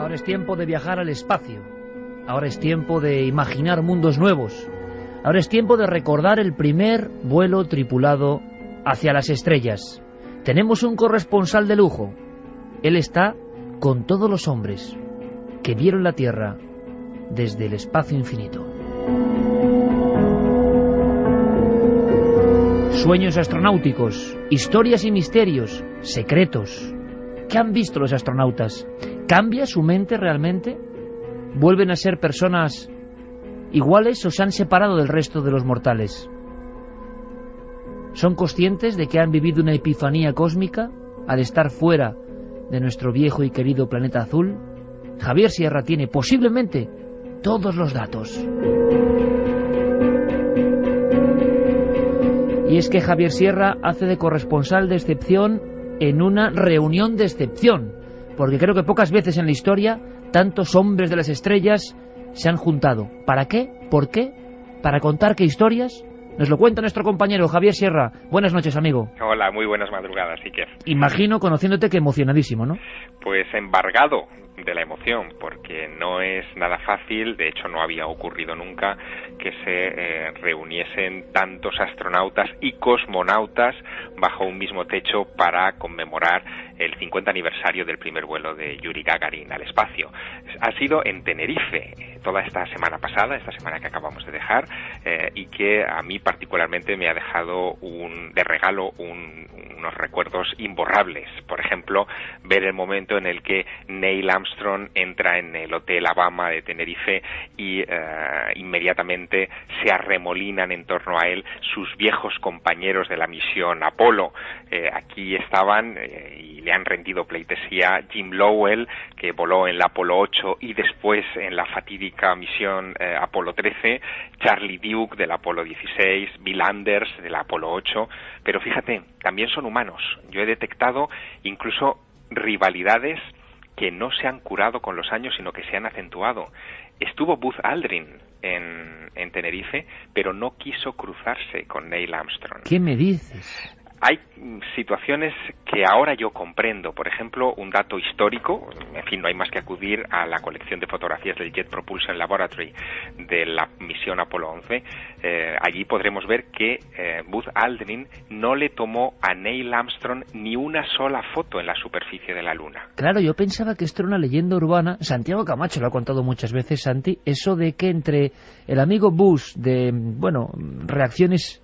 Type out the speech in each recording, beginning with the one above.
Ahora es tiempo de viajar al espacio. Ahora es tiempo de imaginar mundos nuevos. Ahora es tiempo de recordar el primer vuelo tripulado hacia las estrellas. Tenemos un corresponsal de lujo. Él está con todos los hombres que vieron la Tierra desde el espacio infinito. Sueños astronáuticos, historias y misterios, secretos. ¿Qué han visto los astronautas? ¿Cambia su mente realmente? ¿Vuelven a ser personas iguales o se han separado del resto de los mortales? ¿Son conscientes de que han vivido una epifanía cósmica al estar fuera de nuestro viejo y querido planeta azul? Javier Sierra tiene posiblemente todos los datos. Y es que Javier Sierra hace de corresponsal de excepción en una reunión de excepción, porque creo que pocas veces en la historia tantos hombres de las estrellas se han juntado. ¿Para qué? ¿Por qué? ¿Para contar qué historias? Nos lo cuenta nuestro compañero Javier Sierra. Buenas noches, amigo. Hola, muy buenas madrugadas, Iker. Imagino, conociéndote, que emocionadísimo, ¿no? Pues embargado de la emoción, porque no es nada fácil, de hecho no había ocurrido nunca que se reuniesen tantos astronautas y cosmonautas bajo un mismo techo para conmemorar el 50 aniversario del primer vuelo de Yuri Gagarin al espacio. Ha sido en Tenerife toda esta semana pasada, esta semana que acabamos de dejar, y que a mí particularmente me ha dejado de regalo unos recuerdos imborrables. Por ejemplo, ver el momento en el que Neil Armstrong entra en el Hotel Alabama de Tenerife y inmediatamente se arremolinan en torno a él sus viejos compañeros de la misión Apolo. Aquí estaban y le han rendido pleitesía Jim Lowell, que voló en la Apolo 8 y después en la fatídica misión Apolo 13, Charlie Duke de la Apolo 16, Bill Anders de la Apolo 8, pero fíjate, también son humanos. Yo he detectado incluso rivalidades que no se han curado con los años, sino que se han acentuado. Estuvo Buzz Aldrin en Tenerife, pero no quiso cruzarse con Neil Armstrong. ¿Qué me dices? Hay situaciones que ahora yo comprendo. Por ejemplo, un dato histórico, en fin, no hay más que acudir a la colección de fotografías del Jet Propulsion Laboratory de la misión Apolo 11. Allí podremos ver que Buzz Aldrin no le tomó a Neil Armstrong ni una sola foto en la superficie de la Luna. Claro, yo pensaba que esto era una leyenda urbana. Santiago Camacho lo ha contado muchas veces, Santi, eso de que entre el amigo Buzz de, reacciones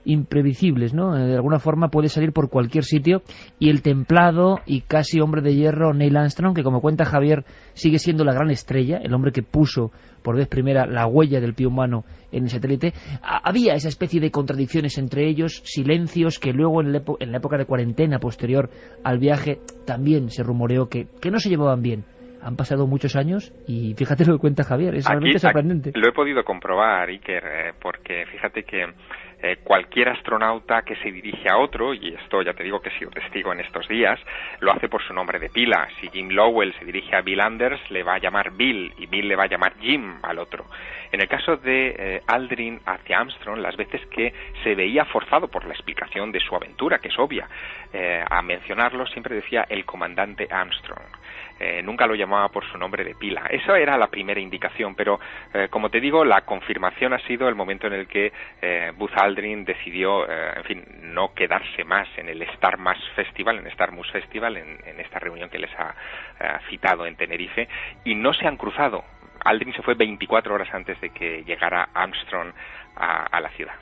imprevisibles, ¿no? De alguna forma puede salir por cualquier sitio, y el templado y casi hombre de hierro Neil Armstrong, que como cuenta Javier sigue siendo la gran estrella, el hombre que puso por vez primera la huella del pie humano en el satélite. Había esa especie de contradicciones entre ellos, silencios que luego en la época de cuarentena posterior al viaje también se rumoreó que no se llevaban bien. Han pasado muchos años y fíjate lo que cuenta Javier, es realmente sorprendente. Lo he podido comprobar, Iker, porque fíjate que cualquier astronauta que se dirige a otro, y esto ya te digo que he sido testigo en estos días, lo hace por su nombre de pila. Si Jim Lowell se dirige a Bill Anders, le va a llamar Bill, y Bill le va a llamar Jim al otro. En el caso de Aldrin hacia Armstrong, las veces que se veía forzado por la explicación de su aventura, que es obvia, a mencionarlo, siempre decía el comandante Armstrong. Nunca lo llamaba por su nombre de pila. Esa era la primera indicación, pero como te digo, la confirmación ha sido el momento en el que Buzz Aldrin decidió, no quedarse más en el Starmus Festival, en esta reunión que les ha citado en Tenerife, y no se han cruzado. Aldrin se fue 24 horas antes de que llegara Armstrong a la ciudad.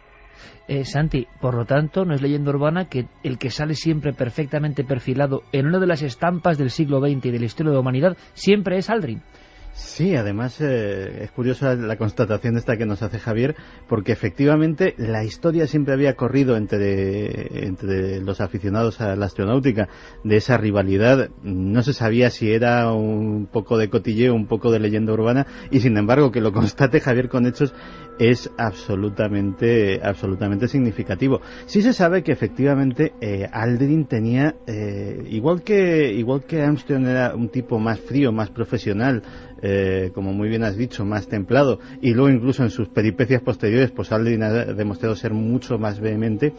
Santi, por lo tanto, no es leyenda urbana que el que sale siempre perfectamente perfilado en una de las estampas del siglo XX y de la historia de la humanidad siempre es Aldrin. Sí, además es curiosa la constatación esta que nos hace Javier, porque efectivamente la historia siempre había corrido entre los aficionados a la astronáutica de esa rivalidad. No se sabía si era un poco de cotilleo, un poco de leyenda urbana, y sin embargo que lo constate Javier con hechos es absolutamente significativo. Sí se sabe que efectivamente Aldrin tenía, igual que Armstrong era un tipo más frío, más profesional, como muy bien has dicho, más templado, y luego incluso en sus peripecias posteriores pues Aldrin ha demostrado ser mucho más vehemente.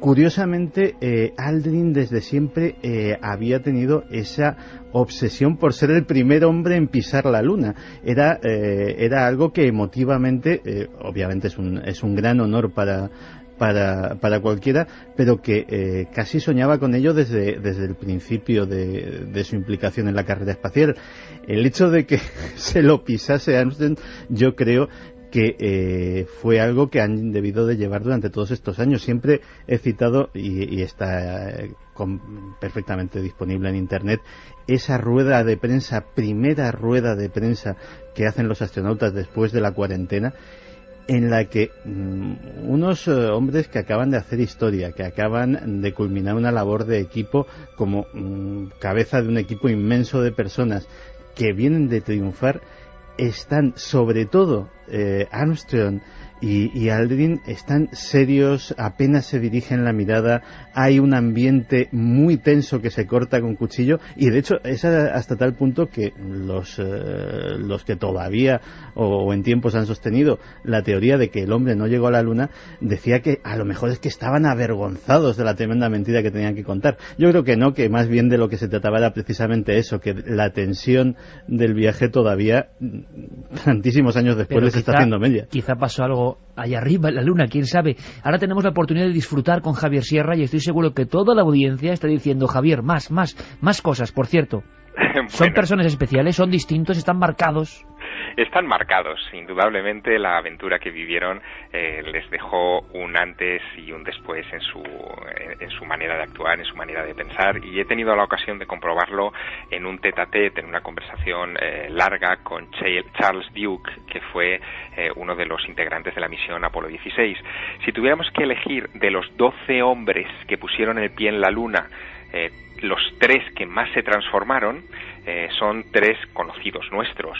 curiosamente, Aldrin desde siempre había tenido esa obsesión por ser el primer hombre en pisar la Luna. Era algo que emotivamente, obviamente es un gran honor para cualquiera, pero que casi soñaba con ello desde el principio de su implicación en la carrera espacial. El hecho de que se lo pisase Armstrong, yo creo que fue algo que han debido de llevar durante todos estos años. Siempre he citado, y está perfectamente disponible en Internet, esa rueda de prensa, primera rueda de prensa que hacen los astronautas después de la cuarentena, en la que unos hombres que acaban de hacer historia, que acaban de culminar una labor de equipo como cabeza de un equipo inmenso de personas que vienen de triunfar, están, sobre todo Armstrong y Aldrin, están serios, apenas se dirigen la mirada, hay un ambiente muy tenso que se corta con cuchillo, y de hecho es hasta tal punto que los que todavía o en tiempos han sostenido la teoría de que el hombre no llegó a la Luna, decía que a lo mejor es que estaban avergonzados de la tremenda mentira que tenían que contar. Yo creo que no, que más bien de lo que se trataba era precisamente eso, que la tensión del viaje todavía, tantísimos años después, les está haciendo mella. Quizá pasó algo allá arriba en la Luna, quién sabe. Ahora tenemos la oportunidad de disfrutar con Javier Sierra, y estoy seguro que toda la audiencia está diciendo: Javier, más cosas. Por cierto, bueno, ¿son personas especiales? ¿Son distintos? ¿Están marcados? Están marcados, indudablemente. La aventura que vivieron les dejó un antes y un después en su manera de actuar, en su manera de pensar, y he tenido la ocasión de comprobarlo en un tete-a-tete, en una conversación larga con Charles Duke, que fue uno de los integrantes de la misión Apolo 16. Si tuviéramos que elegir de los 12 hombres que pusieron el pie en la Luna, los 3 que más se transformaron son 3 conocidos nuestros.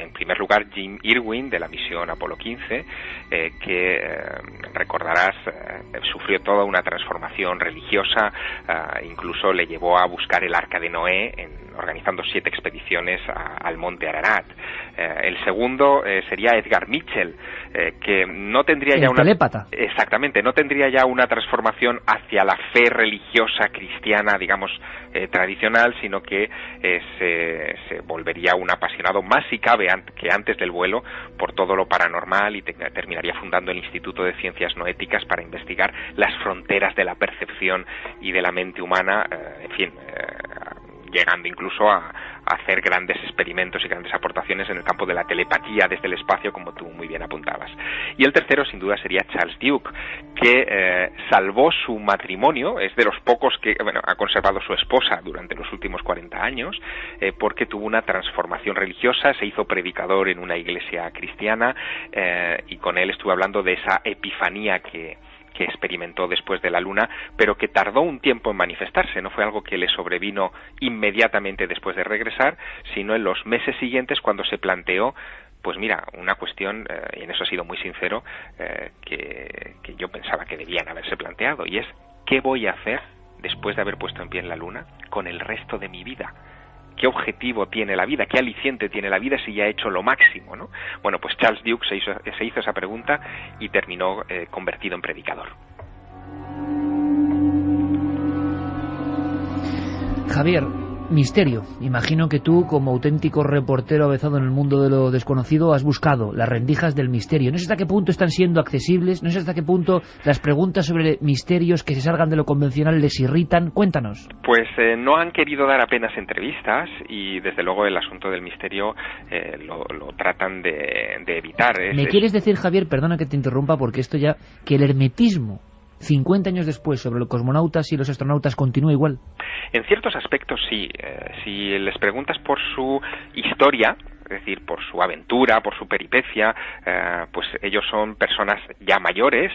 En primer lugar, Jim Irwin, de la misión Apolo 15, que recordarás, sufrió toda una transformación religiosa, incluso le llevó a buscar el Arca de Noé, organizando 7 expediciones al monte Ararat. El segundo sería Edgar Mitchell, que no tendría ya una... telépata. Exactamente, no tendría ya una transformación hacia la fe religiosa cristiana, digamos, tradicional, sino que se volvería un apasionado, más si cabe que antes del vuelo, por todo lo paranormal, y terminaría fundando el Instituto de Ciencias Noéticas para investigar las fronteras de la percepción y de la mente humana, en fin, llegando incluso a hacer grandes experimentos y grandes aportaciones en el campo de la telepatía desde el espacio, como tú muy bien apuntabas. Y el tercero, sin duda, sería Charles Duke, que salvó su matrimonio, es de los pocos que ha conservado su esposa durante los últimos 40 años, porque tuvo una transformación religiosa, se hizo predicador en una iglesia cristiana, y con él estuve hablando de esa epifanía que experimentó después de la Luna, pero que tardó un tiempo en manifestarse. No fue algo que le sobrevino inmediatamente después de regresar, sino en los meses siguientes, cuando se planteó, pues mira, una cuestión, y en eso ha sido muy sincero, que yo pensaba que debían haberse planteado, y es: ¿qué voy a hacer después de haber puesto en pie en la Luna con el resto de mi vida? ¿Qué objetivo tiene la vida? ¿Qué aliciente tiene la vida si ya he hecho lo máximo, ¿no? Bueno, pues Charles Duke se hizo esa pregunta y terminó convertido en predicador. Javier, misterio. Imagino que tú, como auténtico reportero avezado en el mundo de lo desconocido, has buscado las rendijas del misterio. No sé hasta qué punto están siendo accesibles, no sé hasta qué punto las preguntas sobre misterios que se salgan de lo convencional les irritan. Cuéntanos. Pues no han querido dar apenas entrevistas, y desde luego el asunto del misterio lo tratan de evitar. ¿Me quieres decir, Javier, perdona que te interrumpa, porque esto ya, que el hermetismo 50 años después sobre los cosmonautas y los astronautas continúa igual? En ciertos aspectos sí. Si les preguntas por su historia, es decir, por su aventura, por su peripecia, pues ellos son personas ya mayores.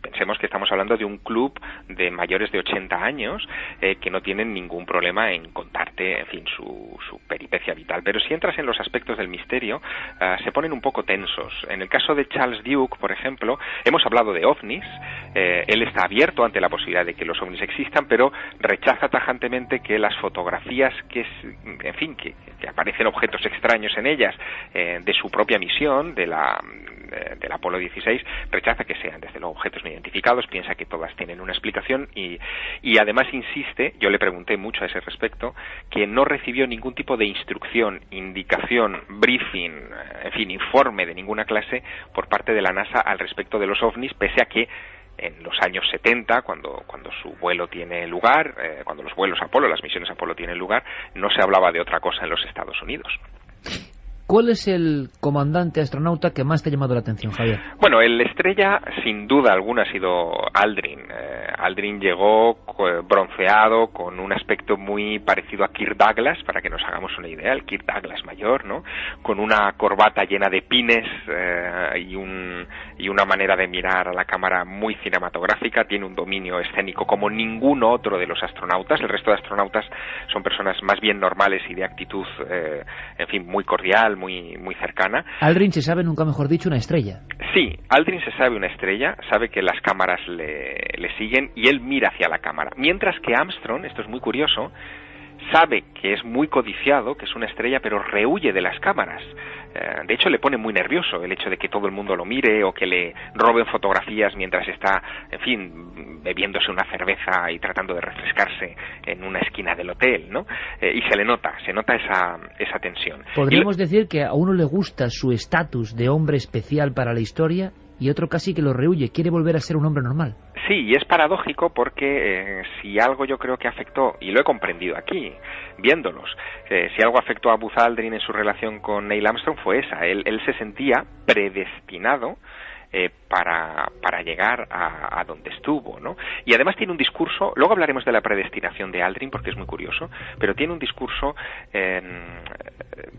Pensemos que estamos hablando de un club de mayores de 80 años que no tienen ningún problema en contarte, en fin, su peripecia vital. Pero si entras en los aspectos del misterio, se ponen un poco tensos. En el caso de Charles Duke, por ejemplo, hemos hablado de ovnis. Él está abierto ante la posibilidad de que los ovnis existan, pero rechaza tajantemente que las fotografías que aparecen objetos extraños en ellas, de su propia misión, de del Apolo 16, rechaza que sean desde luego objetos no identificados, piensa que todas tienen una explicación y además insiste, yo le pregunté mucho a ese respecto, que no recibió ningún tipo de instrucción, indicación, briefing, en fin, informe de ninguna clase por parte de la NASA al respecto de los ovnis, pese a que en los años 70, cuando su vuelo tiene lugar, cuando los vuelos Apolo, las misiones Apolo tienen lugar, no se hablaba de otra cosa en los Estados Unidos. ¿Cuál es el comandante astronauta que más te ha llamado la atención, Javier? Bueno, el estrella, sin duda alguna, ha sido Aldrin. Aldrin llegó bronceado, con un aspecto muy parecido a Kirk Douglas, para que nos hagamos una idea, el Kirk Douglas mayor, ¿no? Con una corbata llena de pines y una manera de mirar a la cámara muy cinematográfica. Tiene un dominio escénico como ningún otro de los astronautas. El resto de astronautas son personas más bien normales y de actitud, en fin, muy cordial, muy cercana. Aldrin se sabe, nunca mejor dicho, una estrella. Sí, Aldrin se sabe una estrella, sabe que las cámaras le siguen y él mira hacia la cámara. Mientras que Armstrong, esto es muy curioso, sabe que es muy codiciado, que es una estrella, pero rehuye de las cámaras. De hecho, le pone muy nervioso el hecho de que todo el mundo lo mire o que le roben fotografías mientras está, en fin, bebiéndose una cerveza y tratando de refrescarse en una esquina del hotel, ¿no? Y se nota esa tensión. Podríamos decir que a uno le gusta su estatus de hombre especial para la historia y otro casi que lo rehuye, quiere volver a ser un hombre normal. Sí, y es paradójico porque si algo yo creo que afectó, y lo he comprendido aquí, viéndolos, si algo afectó a Buzz Aldrin en su relación con Neil Armstrong fue esa. Él se sentía predestinado para llegar a donde estuvo, ¿no? Y además tiene un discurso, luego hablaremos de la predestinación de Aldrin porque es muy curioso, pero tiene un discurso,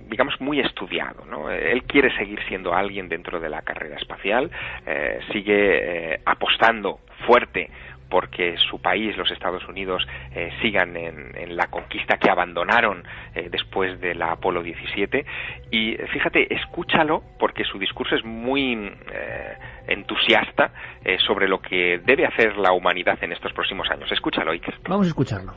digamos, muy estudiado, ¿no? Él quiere seguir siendo alguien dentro de la carrera espacial, sigue apostando fuerte porque su país, los Estados Unidos, sigan en la conquista que abandonaron después de la Apolo 17. Y fíjate, escúchalo, porque su discurso es muy entusiasta sobre lo que debe hacer la humanidad en estos próximos años. Escúchalo, Iker. Vamos a escucharlo.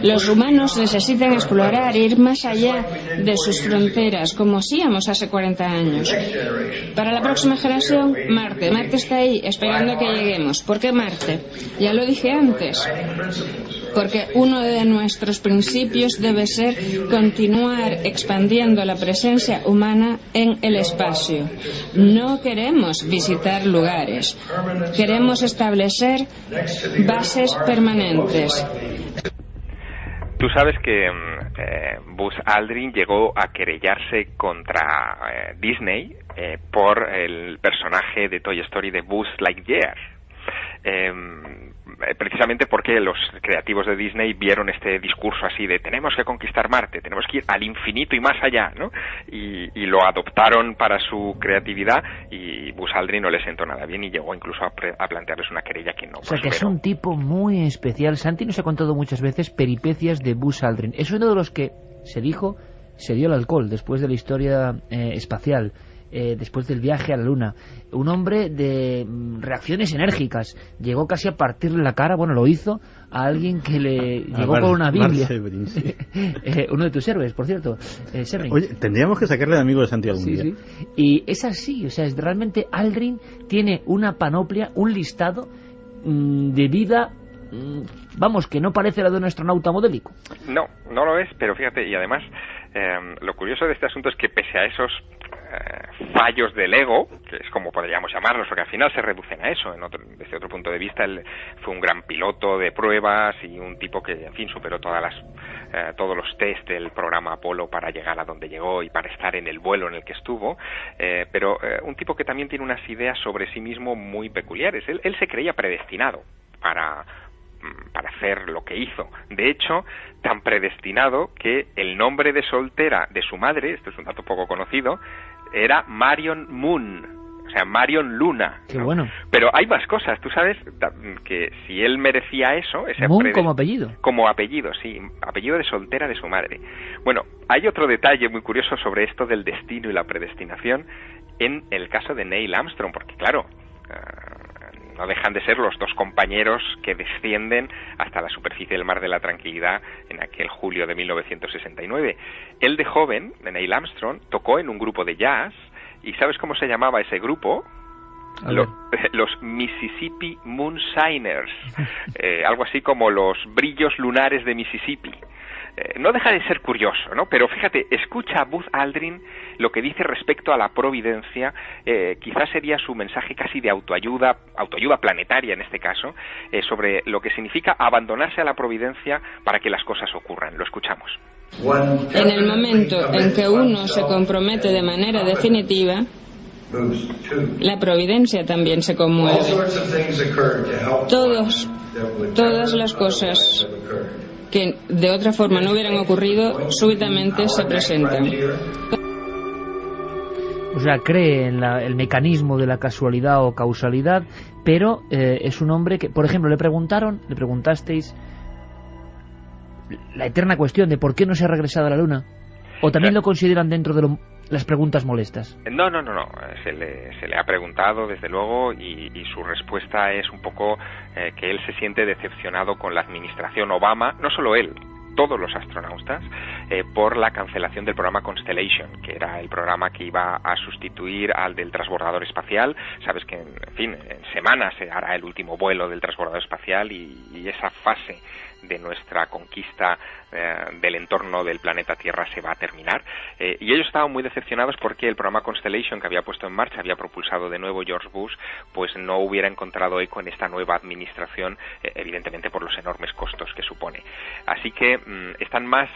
Los humanos necesitan explorar, ir más allá de sus fronteras, como hacíamos hace 40 años. Para la próxima generación, Marte. Marte está ahí, esperando a que lleguemos. ¿Por qué Marte? Ya lo dije antes. Porque uno de nuestros principios debe ser continuar expandiendo la presencia humana en el espacio. No queremos visitar lugares. Queremos establecer bases permanentes. Tú sabes que Buzz Aldrin llegó a querellarse contra Disney por el personaje de Toy Story de Buzz Lightyear. Precisamente porque los creativos de Disney vieron este discurso así de tenemos que conquistar Marte, tenemos que ir al infinito y más allá, ¿no? Y lo adoptaron para su creatividad y Buzz Aldrin no le sentó nada bien y llegó incluso a plantearles una querella que no prosperó. O sea que es un tipo muy especial. Santi nos ha contado muchas veces peripecias de Buzz Aldrin. Es uno de los que, se dijo, se dio el alcohol después de la historia espacial. Después del viaje a la Luna, un hombre de reacciones enérgicas, llegó casi a partirle la cara, bueno, lo hizo a alguien que le llegó con una Biblia. Severin, sí. Uno de tus héroes, por cierto, Severin. Oye, tendríamos que sacarle de amigo de Santi algún día. Sí. Y es así, o sea, realmente Aldrin tiene una panoplia, un listado de vida, vamos, que no parece la de un astronauta modélico. No lo es, pero fíjate, y además lo curioso de este asunto es que pese a esos fallos del ego, que es como podríamos llamarlos, porque al final se reducen a eso. Desde otro punto de vista, él fue un gran piloto de pruebas y un tipo que, en fin, superó todos los test del programa Apolo para llegar a donde llegó y para estar en el vuelo en el que estuvo, pero un tipo que también tiene unas ideas sobre sí mismo muy peculiares. Él se creía predestinado para hacer lo que hizo. De hecho, tan predestinado que el nombre de soltera de su madre, esto es un dato poco conocido, era Marion Moon, o sea, Marion Luna. Qué bueno. Pero hay más cosas, tú sabes que si él merecía eso, ese Moon como apellido. Como apellido, sí, apellido de soltera de su madre. Bueno, hay otro detalle muy curioso sobre esto del destino y la predestinación en el caso de Neil Armstrong, porque claro, no dejan de ser los dos compañeros que descienden hasta la superficie del Mar de la Tranquilidad en aquel julio de 1969. Él de joven, Neil Armstrong, tocó en un grupo de jazz ¿Y sabes cómo se llamaba ese grupo? Los Mississippi Moonshiners, algo así como los brillos lunares de Mississippi. No deja de ser curioso, ¿no? Pero fíjate, escucha a Buzz Aldrin lo que dice respecto a la providencia, quizás sería su mensaje casi de autoayuda planetaria en este caso, sobre lo que significa abandonarse a la providencia para que las cosas ocurran. Lo escuchamos. En el momento en que uno se compromete de manera definitiva, la providencia también se conmueve. Todas las cosas que de otra forma no hubieran ocurrido, súbitamente se presentan. O sea, cree en el mecanismo de la casualidad o causalidad, pero es un hombre que, por ejemplo, le preguntasteis la eterna cuestión de por qué no se ha regresado a la Luna, o también lo consideran dentro de las preguntas molestas. No. Se le ha preguntado, desde luego, y su respuesta es un poco que él se siente decepcionado con la administración Obama, no solo él, todos los astronautas, por la cancelación del programa Constellation, que era el programa que iba a sustituir al del transbordador espacial. Sabes que, en semanas se hará el último vuelo del transbordador espacial y esa fase de nuestra conquista del entorno del planeta Tierra se va a terminar, y ellos estaban muy decepcionados porque el programa Constellation que había puesto en marcha, había propulsado de nuevo George Bush, pues no hubiera encontrado eco en esta nueva administración, evidentemente por los enormes costos que supone. Así que están más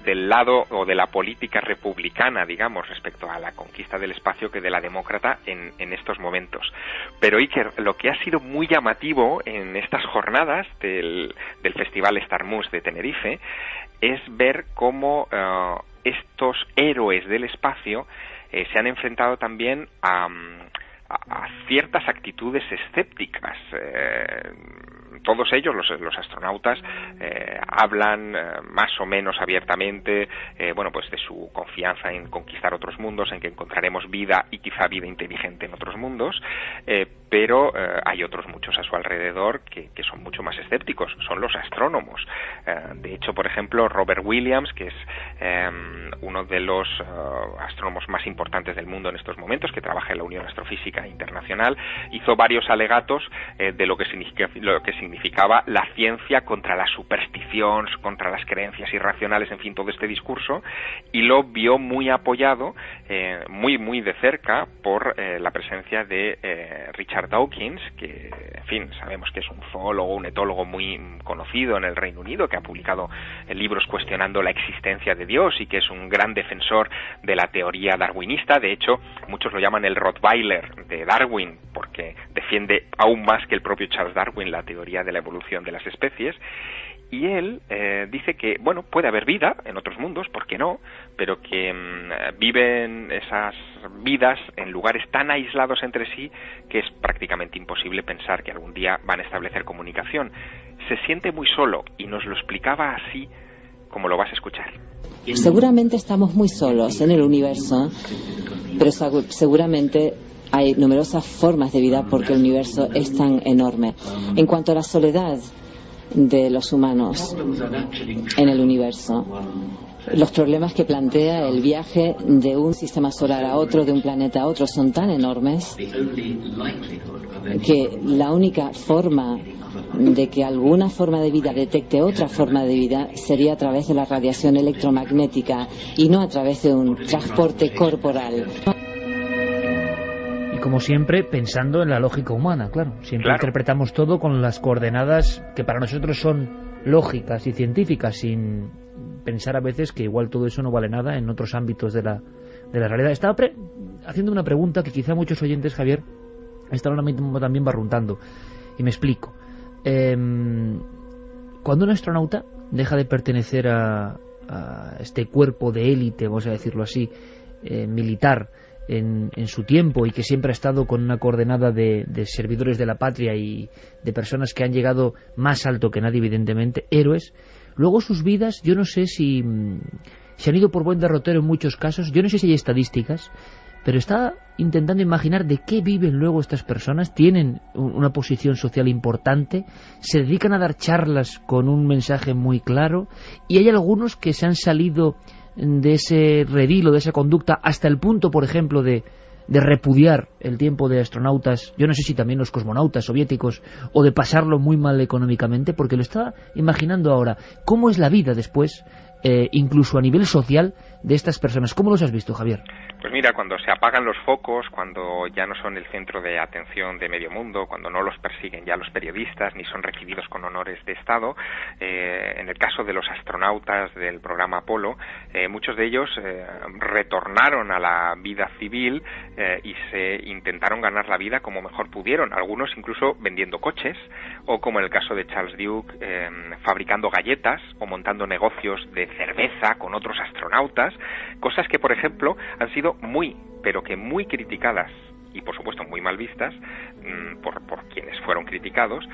del lado o de la política republicana, digamos, respecto a la conquista del espacio que de la demócrata en estos momentos. Pero Iker, lo que ha sido muy llamativo en estas jornadas del Festival Starmus de Tenerife es ver cómo estos héroes del espacio se han enfrentado también a ciertas actitudes escépticas. Todos ellos, los astronautas, hablan más o menos abiertamente, pues de su confianza en conquistar otros mundos, en que encontraremos vida y quizá vida inteligente en otros mundos, pero hay otros muchos a su alrededor que son mucho más escépticos, son los astrónomos. De hecho, por ejemplo, Robert Williams, que es uno de los astrónomos más importantes del mundo en estos momentos, que trabaja en la Unión Astrofísica Internacional, hizo varios alegatos de lo que significaba la ciencia contra la superstición, contra las creencias irracionales, en fin, todo este discurso, y lo vio muy apoyado, muy de cerca, por la presencia de Richard Dawkins, que, en fin, sabemos que es un zoólogo, un etólogo muy conocido en el Reino Unido, que ha publicado libros cuestionando la existencia de Dios y que es un gran defensor de la teoría darwinista. De hecho, muchos lo llaman el Rottweiler de Darwin, porque defiende aún más que el propio Charles Darwin la teoría de la evolución de las especies. Y él dice que, puede haber vida en otros mundos, ¿por qué no?, pero que viven esas vidas en lugares tan aislados entre sí que es prácticamente imposible pensar que algún día van a establecer comunicación. Se siente muy solo y nos lo explicaba así como lo vas a escuchar. Seguramente estamos muy solos en el universo, pero seguramente hay numerosas formas de vida porque el universo es tan enorme. En cuanto a la soledad de los humanos en el universo, los problemas que plantea el viaje de un sistema solar a otro, de un planeta a otro, son tan enormes que la única forma de que alguna forma de vida detecte otra forma de vida sería a través de la radiación electromagnética y no a través de un transporte corporal. Como siempre, pensando en la lógica humana, claro. Siempre interpretamos todo con las coordenadas que para nosotros son lógicas y científicas, sin pensar a veces que igual todo eso no vale nada en otros ámbitos de la realidad. Estaba haciendo una pregunta que quizá muchos oyentes, Javier, están ahora mismo también barruntando. Y me explico. Cuando un astronauta deja de pertenecer a este cuerpo de élite, vamos a decirlo así, militar, en su tiempo, y que siempre ha estado con una coordenada de servidores de la patria y de personas que han llegado más alto que nadie, evidentemente, héroes, luego sus vidas, yo no sé si han ido por buen derrotero en muchos casos, yo no sé si hay estadísticas, pero está intentando imaginar de qué viven luego estas personas. Tienen una posición social importante, se dedican a dar charlas con un mensaje muy claro, y hay algunos que se han salido de ese redil o de esa conducta hasta el punto, por ejemplo, de repudiar el tiempo de astronautas, yo no sé si también los cosmonautas soviéticos, o de pasarlo muy mal económicamente, porque lo estaba imaginando ahora. ¿Cómo es la vida después, incluso a nivel social, de estas personas? ¿Cómo los has visto, Javier? Pues mira, cuando se apagan los focos, cuando ya no son el centro de atención de medio mundo, cuando no los persiguen ya los periodistas, ni son recibidos con honores de Estado, en el caso de los astronautas del programa Apolo, muchos de ellos retornaron a la vida civil y se intentaron ganar la vida como mejor pudieron, algunos incluso vendiendo coches, o como en el caso de Charles Duke, fabricando galletas o montando negocios de cerveza con otros astronautas, cosas que, por ejemplo, han sido muy, pero que muy criticadas y por supuesto muy mal vistas por quienes fueron criticados,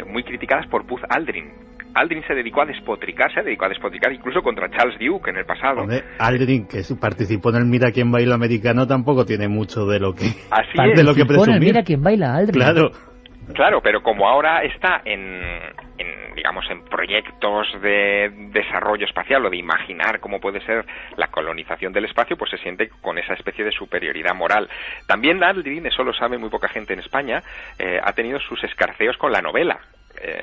muy criticadas por Buzz Aldrin. Aldrin se dedicó a despotricar incluso contra Charles Duke en el pasado. Hombre, Aldrin, que participó en el Mira quién baila americano, tampoco tiene mucho de lo que presumir. Mira quién baila, Aldrin. Claro, pero como ahora está en proyectos de desarrollo espacial o de imaginar cómo puede ser la colonización del espacio, pues se siente con esa especie de superioridad moral. También Aldrin, eso lo sabe muy poca gente en España, ha tenido sus escarceos con la novela.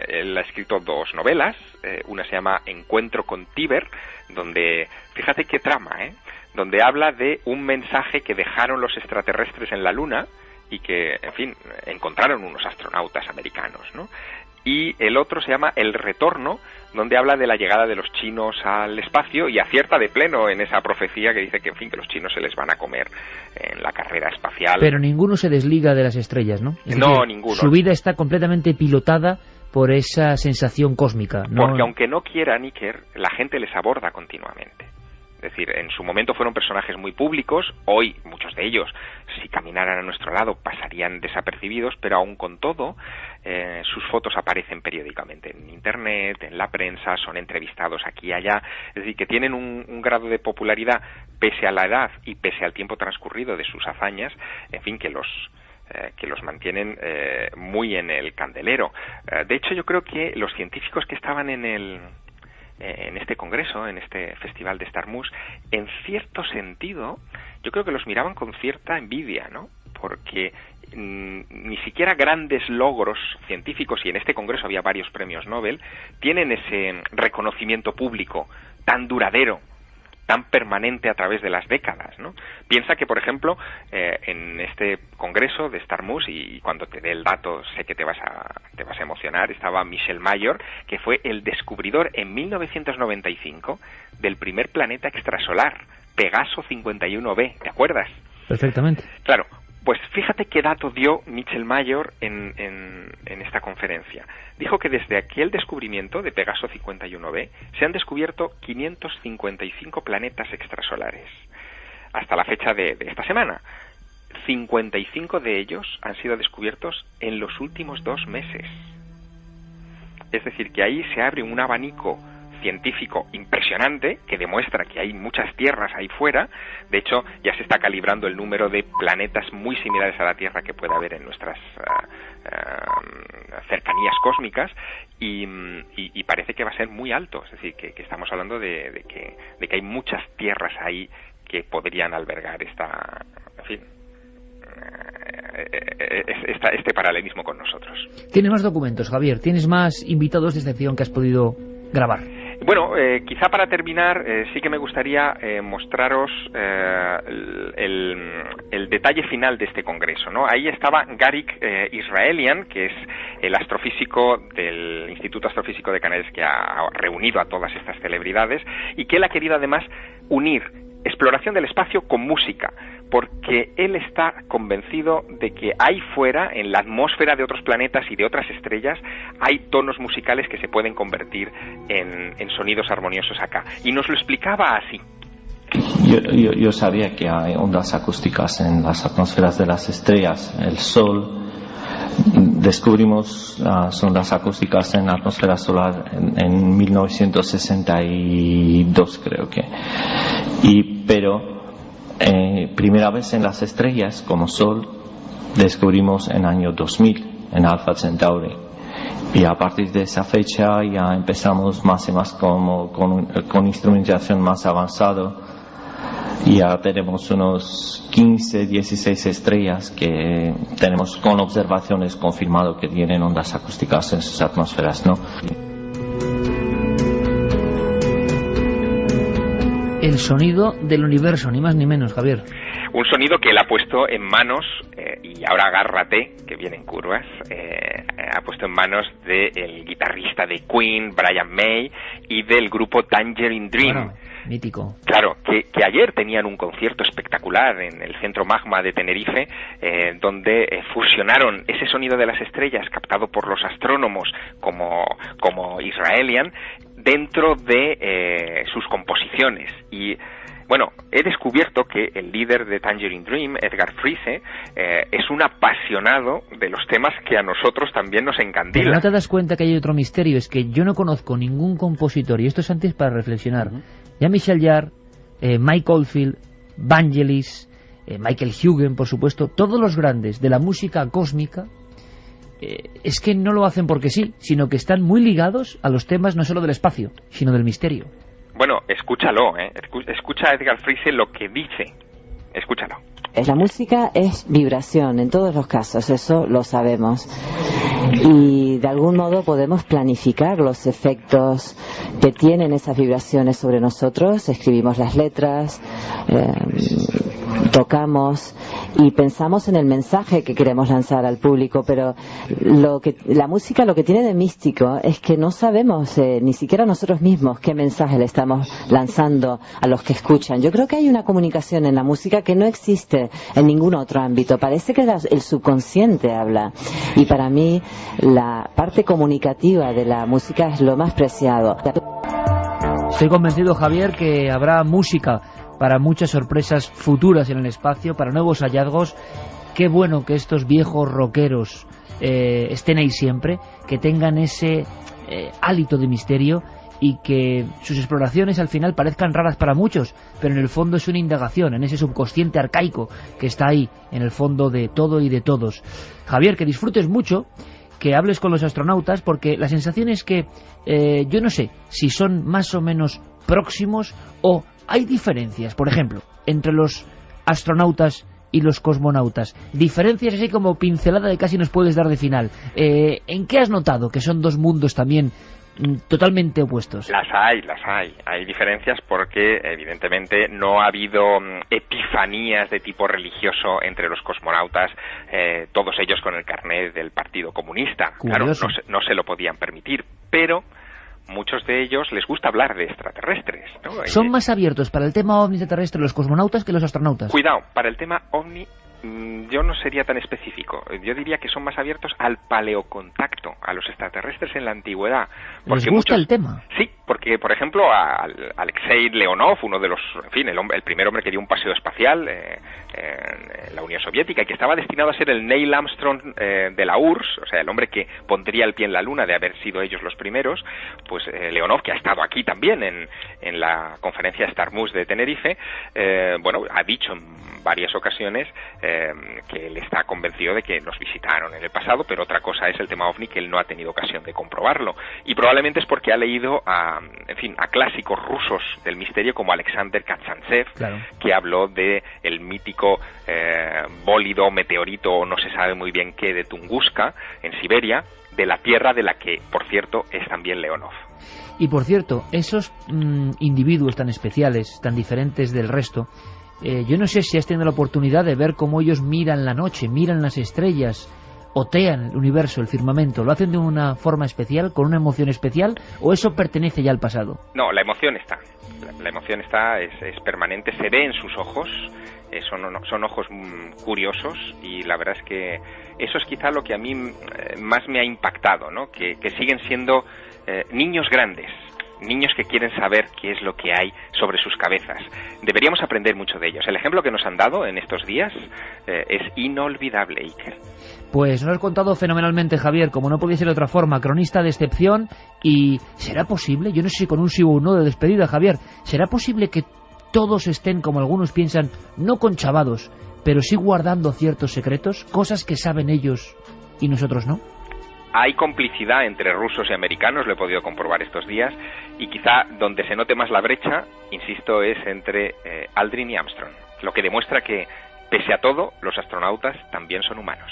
Él ha escrito 2 novelas, una se llama Encuentro con Tíber, donde, fíjate qué trama, donde habla de un mensaje que dejaron los extraterrestres en la Luna y que, en fin, encontraron unos astronautas americanos, ¿no? Y el otro se llama El Retorno, donde habla de la llegada de los chinos al espacio y acierta de pleno en esa profecía que dice que, en fin, que los chinos se les van a comer en la carrera espacial. Pero ninguno se desliga de las estrellas, ¿no? No, ninguno. Su vida está completamente pilotada por esa sensación cósmica, ¿no? Porque aunque no quiera Iker, la gente les aborda continuamente. Es decir, en su momento fueron personajes muy públicos, hoy muchos de ellos, si caminaran a nuestro lado, pasarían desapercibidos, pero aún con todo, sus fotos aparecen periódicamente en Internet, en la prensa, son entrevistados aquí y allá, es decir, que tienen un grado de popularidad pese a la edad y pese al tiempo transcurrido de sus hazañas, en fin, que los mantienen muy en el candelero. De hecho, yo creo que los científicos que estaban en este congreso, en este festival de Starmus, en cierto sentido, yo creo que los miraban con cierta envidia, ¿no? Porque ni siquiera grandes logros científicos, y en este congreso había varios premios Nobel, tienen ese reconocimiento público tan duradero, tan permanente a través de las décadas, ¿no? Piensa que, por ejemplo, en este congreso de Starmus, y cuando te dé el dato sé que te vas a emocionar, estaba Michel Mayor, que fue el descubridor en 1995 del primer planeta extrasolar, Pegaso 51b, ¿te acuerdas? Perfectamente. Claro, pues fíjate qué dato dio Michel Mayor en esta conferencia. Dijo que desde aquel descubrimiento de Pegaso 51b se han descubierto 555 planetas extrasolares hasta la fecha de esta semana. 55 de ellos han sido descubiertos en los últimos 2 meses. Es decir, que ahí se abre un abanico científico impresionante que demuestra que hay muchas tierras ahí fuera. De hecho, ya se está calibrando el número de planetas muy similares a la Tierra que puede haber en nuestras cercanías cósmicas y parece que va a ser muy alto. Es decir, que estamos hablando de que hay muchas tierras ahí que podrían albergar este paralelismo con nosotros. ¿Tienes más documentos, Javier? ¿Tienes más invitados de excepción que has podido grabar? Bueno, quizá para terminar, sí que me gustaría mostraros el detalle final de este congreso, ¿no? Ahí estaba Garik Israelian, que es el astrofísico del Instituto Astrofísico de Canarias, que ha reunido a todas estas celebridades, y que él ha querido además unir exploración del espacio con música, porque él está convencido de que ahí fuera, en la atmósfera de otros planetas y de otras estrellas, hay tonos musicales que se pueden convertir en sonidos armoniosos acá. Y nos lo explicaba así. Yo sabía que hay ondas acústicas en las atmósferas de las estrellas, el Sol. Descubrimos ondas acústicas en la atmósfera solar en 1962, creo que. Pero primera vez en las estrellas como Sol descubrimos en año 2000 en Alpha Centauri, y a partir de esa fecha ya empezamos más y más con instrumentación más avanzado, Y ya tenemos unos 15, 16 estrellas que tenemos con observaciones confirmado que tienen ondas acústicas en sus atmósferas, ¿no? El sonido del universo, ni más ni menos, Javier. Un sonido que él ha puesto en manos, y ahora agárrate, que vienen curvas, ha puesto en manos del guitarrista de Queen, Brian May, y del grupo Tangerine Dream. Bueno, mítico. Claro, que ayer tenían un concierto espectacular en el Centro Magma de Tenerife, donde fusionaron ese sonido de las estrellas captado por los astrónomos como Israelian dentro de sus composiciones. Y bueno, he descubierto que el líder de Tangerine Dream, Edgar Frise, es un apasionado de los temas que a nosotros también nos encandilan. Pero no te das cuenta que hay otro misterio, es que yo no conozco ningún compositor, y esto es antes para reflexionar. Jean-Michel Jarre, Mike Oldfield, Vangelis, Michael Hugen, por supuesto, todos los grandes de la música cósmica, es que no lo hacen porque sí, sino que están muy ligados a los temas no solo del espacio, sino del misterio. Bueno, escúchalo, escucha a Edgar Frise lo que dice, escúchalo. La música es vibración en todos los casos, eso lo sabemos. Y de algún modo podemos planificar los efectos que tienen esas vibraciones sobre nosotros. Escribimos las letras, tocamos y pensamos en el mensaje que queremos lanzar al público, pero la música lo que tiene de místico es que no sabemos ni siquiera nosotros mismos qué mensaje le estamos lanzando a los que escuchan. Yo creo que hay una comunicación en la música que no existe en ningún otro ámbito. Parece que el subconsciente habla, y para mí la parte comunicativa de la música es lo más preciado. Estoy convencido, Javier, que habrá música para muchas sorpresas futuras en el espacio, para nuevos hallazgos. Qué bueno que estos viejos rockeros estén ahí siempre, que tengan ese hálito de misterio, y que sus exploraciones al final parezcan raras para muchos, pero en el fondo es una indagación en ese subconsciente arcaico que está ahí, en el fondo de todo y de todos. Javier, que disfrutes mucho, que hables con los astronautas, porque la sensación es que yo no sé si son más o menos próximos o hay diferencias, por ejemplo, entre los astronautas y los cosmonautas. Diferencias así como pincelada de casi nos puedes dar de final. ¿En qué has notado que son dos mundos también totalmente opuestos? Las hay. Hay diferencias porque evidentemente no ha habido epifanías de tipo religioso entre los cosmonautas, todos ellos con el carnet del Partido Comunista. Curioso. Claro, no se lo podían permitir, pero muchos de ellos les gusta hablar de extraterrestres, ¿no? ¿Son más abiertos para el tema ovni extraterrestre los cosmonautas que los astronautas? Cuidado, para el tema ovni yo no sería tan específico. Yo diría que son más abiertos al paleocontacto, a los extraterrestres en la antigüedad. ¿Les gusta el tema? Sí, porque, por ejemplo, a Alexei Leonov, uno de los, en fin, el primer hombre que dio un paseo espacial en la Unión Soviética, y que estaba destinado a ser el Neil Armstrong de la URSS, o sea, el hombre que pondría el pie en la Luna de haber sido ellos los primeros, pues Leonov, que ha estado aquí también en la conferencia Starmus de Tenerife, ha dicho en varias ocasiones que él está convencido de que los visitaron en el pasado, pero otra cosa es el tema ovni, que él no ha tenido ocasión de comprobarlo, y probablemente es porque ha leído a clásicos rusos del misterio como Alexander Kazantsev, claro, que habló de el mítico bólido, meteorito, no se sabe muy bien qué, de Tunguska en Siberia, de la Tierra, de la que, por cierto, es también Leonov. Y por cierto, esos individuos tan especiales, tan diferentes del resto, yo no sé si has tenido la oportunidad de ver cómo ellos miran la noche, miran las estrellas, otean el universo, el firmamento. ¿Lo hacen de una forma especial, con una emoción especial, o eso pertenece ya al pasado? No, la emoción está. La emoción está, es permanente, se ve en sus ojos. Son ojos curiosos, y la verdad es que eso es quizá lo que a mí más me ha impactado, ¿no? Que siguen siendo niños grandes, niños que quieren saber qué es lo que hay sobre sus cabezas. Deberíamos aprender mucho de ellos. El ejemplo que nos han dado en estos días es inolvidable, Iker. Pues nos has contado fenomenalmente, Javier, como no podía ser de otra forma, cronista de excepción. ¿Y será posible? Yo no sé si con un sí o un no de despedida, Javier, ¿será posible que todos estén, como algunos piensan, no conchavados, pero sí guardando ciertos secretos, cosas que saben ellos y nosotros no? Hay complicidad entre rusos y americanos, lo he podido comprobar estos días, y quizá donde se note más la brecha, insisto, es entre Aldrin y Armstrong, lo que demuestra que, pese a todo, los astronautas también son humanos.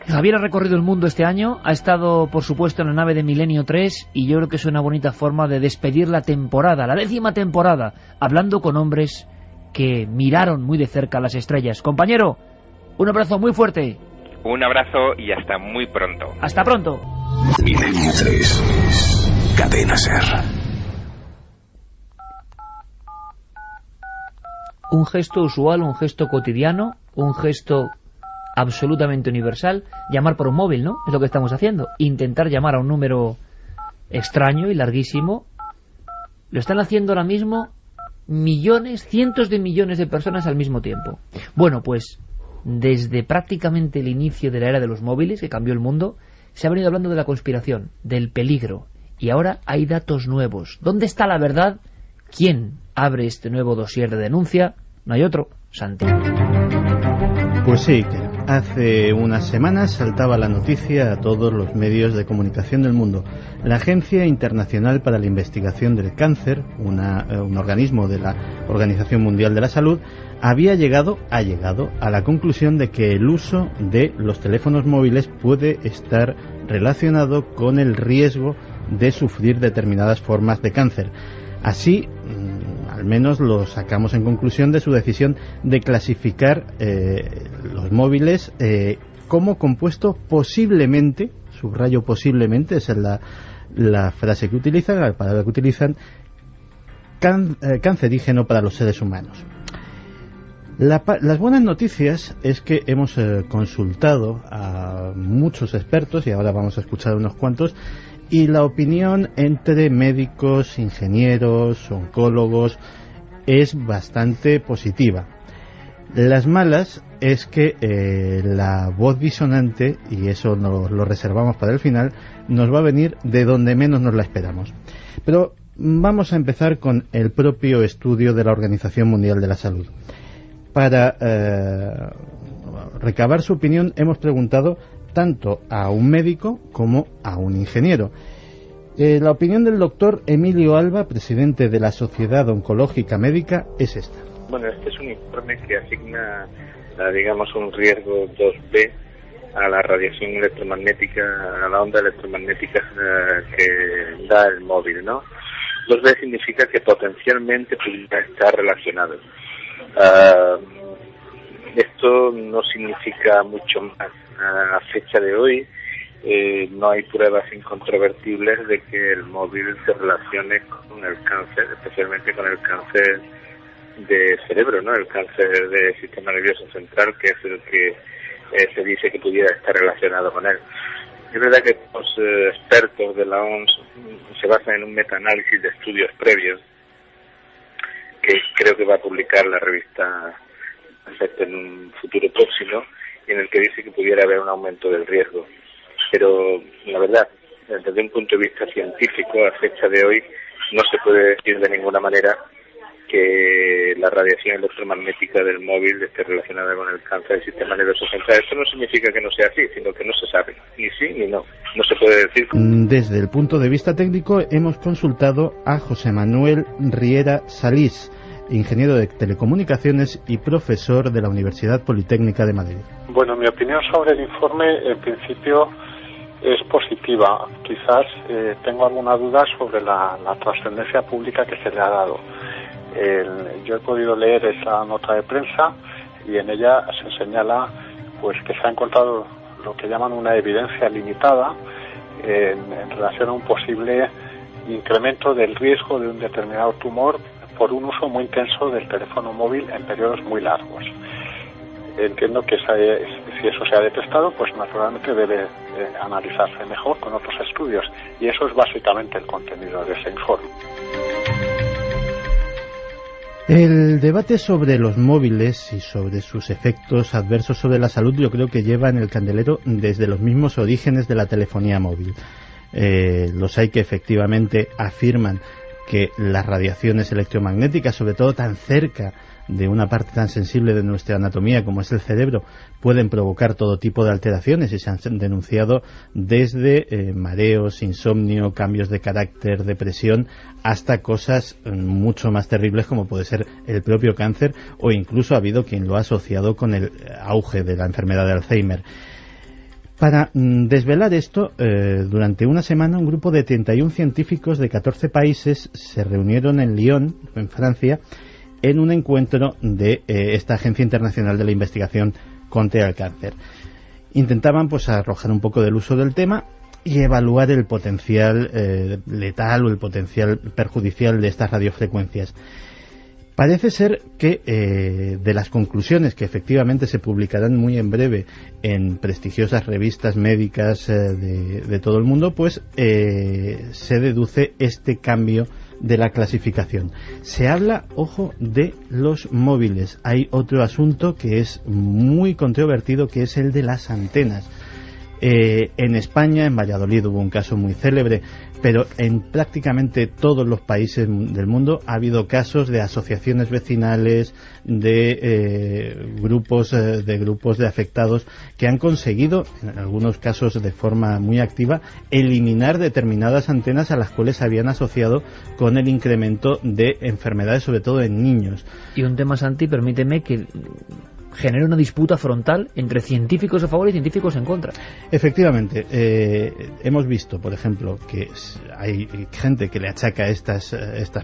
Javier ha recorrido el mundo este año, ha estado, por supuesto, en la nave de Milenio 3, y yo creo que es una bonita forma de despedir la temporada, la 10ª temporada, hablando con hombres que miraron muy de cerca las estrellas. Compañero, un abrazo muy fuerte. Un abrazo y hasta muy pronto. Hasta pronto. Milenio 3, Cadena SER. Un gesto usual, un gesto cotidiano, un gesto absolutamente universal, llamar por un móvil, ¿no? Es lo que estamos haciendo. Intentar llamar a un número extraño y larguísimo. Lo están haciendo ahora mismo millones, cientos de millones de personas al mismo tiempo. Bueno, pues desde prácticamente el inicio de la era de los móviles, que cambió el mundo, se ha venido hablando de la conspiración, del peligro, y ahora hay datos nuevos. ¿Dónde está la verdad? ¿Quién abre este nuevo dossier de denuncia? No hay otro, Santi. Pues sí, que hace unas semanas saltaba la noticia a todos los medios de comunicación del mundo. La Agencia Internacional para la Investigación del Cáncer, un organismo de la Organización Mundial de la Salud, ha llegado a la conclusión de que el uso de los teléfonos móviles puede estar relacionado con el riesgo de sufrir determinadas formas de cáncer. Así, al menos lo sacamos en conclusión de su decisión de clasificar los móviles como compuesto posiblemente, subrayo posiblemente, esa es la frase que utilizan, la palabra que utilizan, cancerígeno para los seres humanos. Las buenas noticias es que hemos consultado a muchos expertos, y ahora vamos a escuchar unos cuantos, y la opinión entre médicos, ingenieros, oncólogos es bastante positiva. Las malas es que la voz disonante, y eso lo reservamos para el final, nos va a venir de donde menos nos la esperamos. Pero vamos a empezar con el propio estudio de la Organización Mundial de la Salud. Para recabar su opinión hemos preguntado tanto a un médico como a un ingeniero. La opinión del doctor Emilio Alba, presidente de la Sociedad Oncológica Médica, es esta. Bueno, este es un informe que asigna, digamos, un riesgo 2B a la radiación electromagnética, a la onda electromagnética que da el móvil, ¿no? 2B significa que potencialmente pudiera estar relacionado. Esto no significa mucho más. A fecha de hoy no hay pruebas incontrovertibles de que el móvil se relacione con el cáncer, especialmente con el cáncer de cerebro, ¿no? El cáncer del sistema nervioso central, que es el que se dice que pudiera estar relacionado con él. Es verdad que los expertos de la OMS se basan en un metaanálisis de estudios previos que creo que va a publicar la revista en un futuro próximo, en el que dice que pudiera haber un aumento del riesgo. Pero la verdad, desde un punto de vista científico, a fecha de hoy, no se puede decir de ninguna manera que la radiación electromagnética del móvil esté relacionada con el cáncer del sistema nervioso central. Esto no significa que no sea así, sino que no se sabe, ni sí ni no. No se puede decir. Desde el punto de vista técnico hemos consultado a José Manuel Riera Salís, ingeniero de telecomunicaciones y profesor de la Universidad Politécnica de Madrid. Bueno, mi opinión sobre el informe, en principio, es positiva. Quizás tengo alguna duda sobre la trascendencia pública que se le ha dado. Yo he podido leer esa nota de prensa y en ella se señala pues que se ha encontrado lo que llaman una evidencia limitada en relación a un posible incremento del riesgo de un determinado tumor por un uso muy intenso del teléfono móvil en periodos muy largos. Entiendo que si eso se ha detectado, pues naturalmente debe analizarse mejor con otros estudios, y eso es básicamente el contenido de ese informe. El debate sobre los móviles y sobre sus efectos adversos sobre la salud yo creo que lleva en el candelero desde los mismos orígenes de la telefonía móvil. Los hay que efectivamente afirman que las radiaciones electromagnéticas, sobre todo tan cerca de una parte tan sensible de nuestra anatomía como es el cerebro, pueden provocar todo tipo de alteraciones, y se han denunciado desde mareos, insomnio, cambios de carácter, depresión, hasta cosas mucho más terribles como puede ser el propio cáncer, o incluso ha habido quien lo ha asociado con el auge de la enfermedad de Alzheimer. Para desvelar esto, durante una semana un grupo de 31 científicos de 14 países se reunieron en Lyon, en Francia, en un encuentro de esta Agencia Internacional de la Investigación contra el Cáncer. Intentaban pues arrojar un poco del uso del tema y evaluar el potencial letal o el potencial perjudicial de estas radiofrecuencias. Parece ser que de las conclusiones, que efectivamente se publicarán muy en breve en prestigiosas revistas médicas de todo el mundo, pues se deduce este cambio de la clasificación. Se habla, ojo, de los móviles. Hay otro asunto que es muy controvertido, que es el de las antenas. En España, en Valladolid, hubo un caso muy célebre, pero en prácticamente todos los países del mundo ha habido casos de asociaciones vecinales, de grupos de afectados que han conseguido, en algunos casos de forma muy activa, eliminar determinadas antenas a las cuales se habían asociado con el incremento de enfermedades, sobre todo en niños. Y un tema, Santi, permíteme que genera una disputa frontal entre científicos a favor y científicos en contra. Efectivamente, hemos visto, por ejemplo, que hay gente que le achaca estas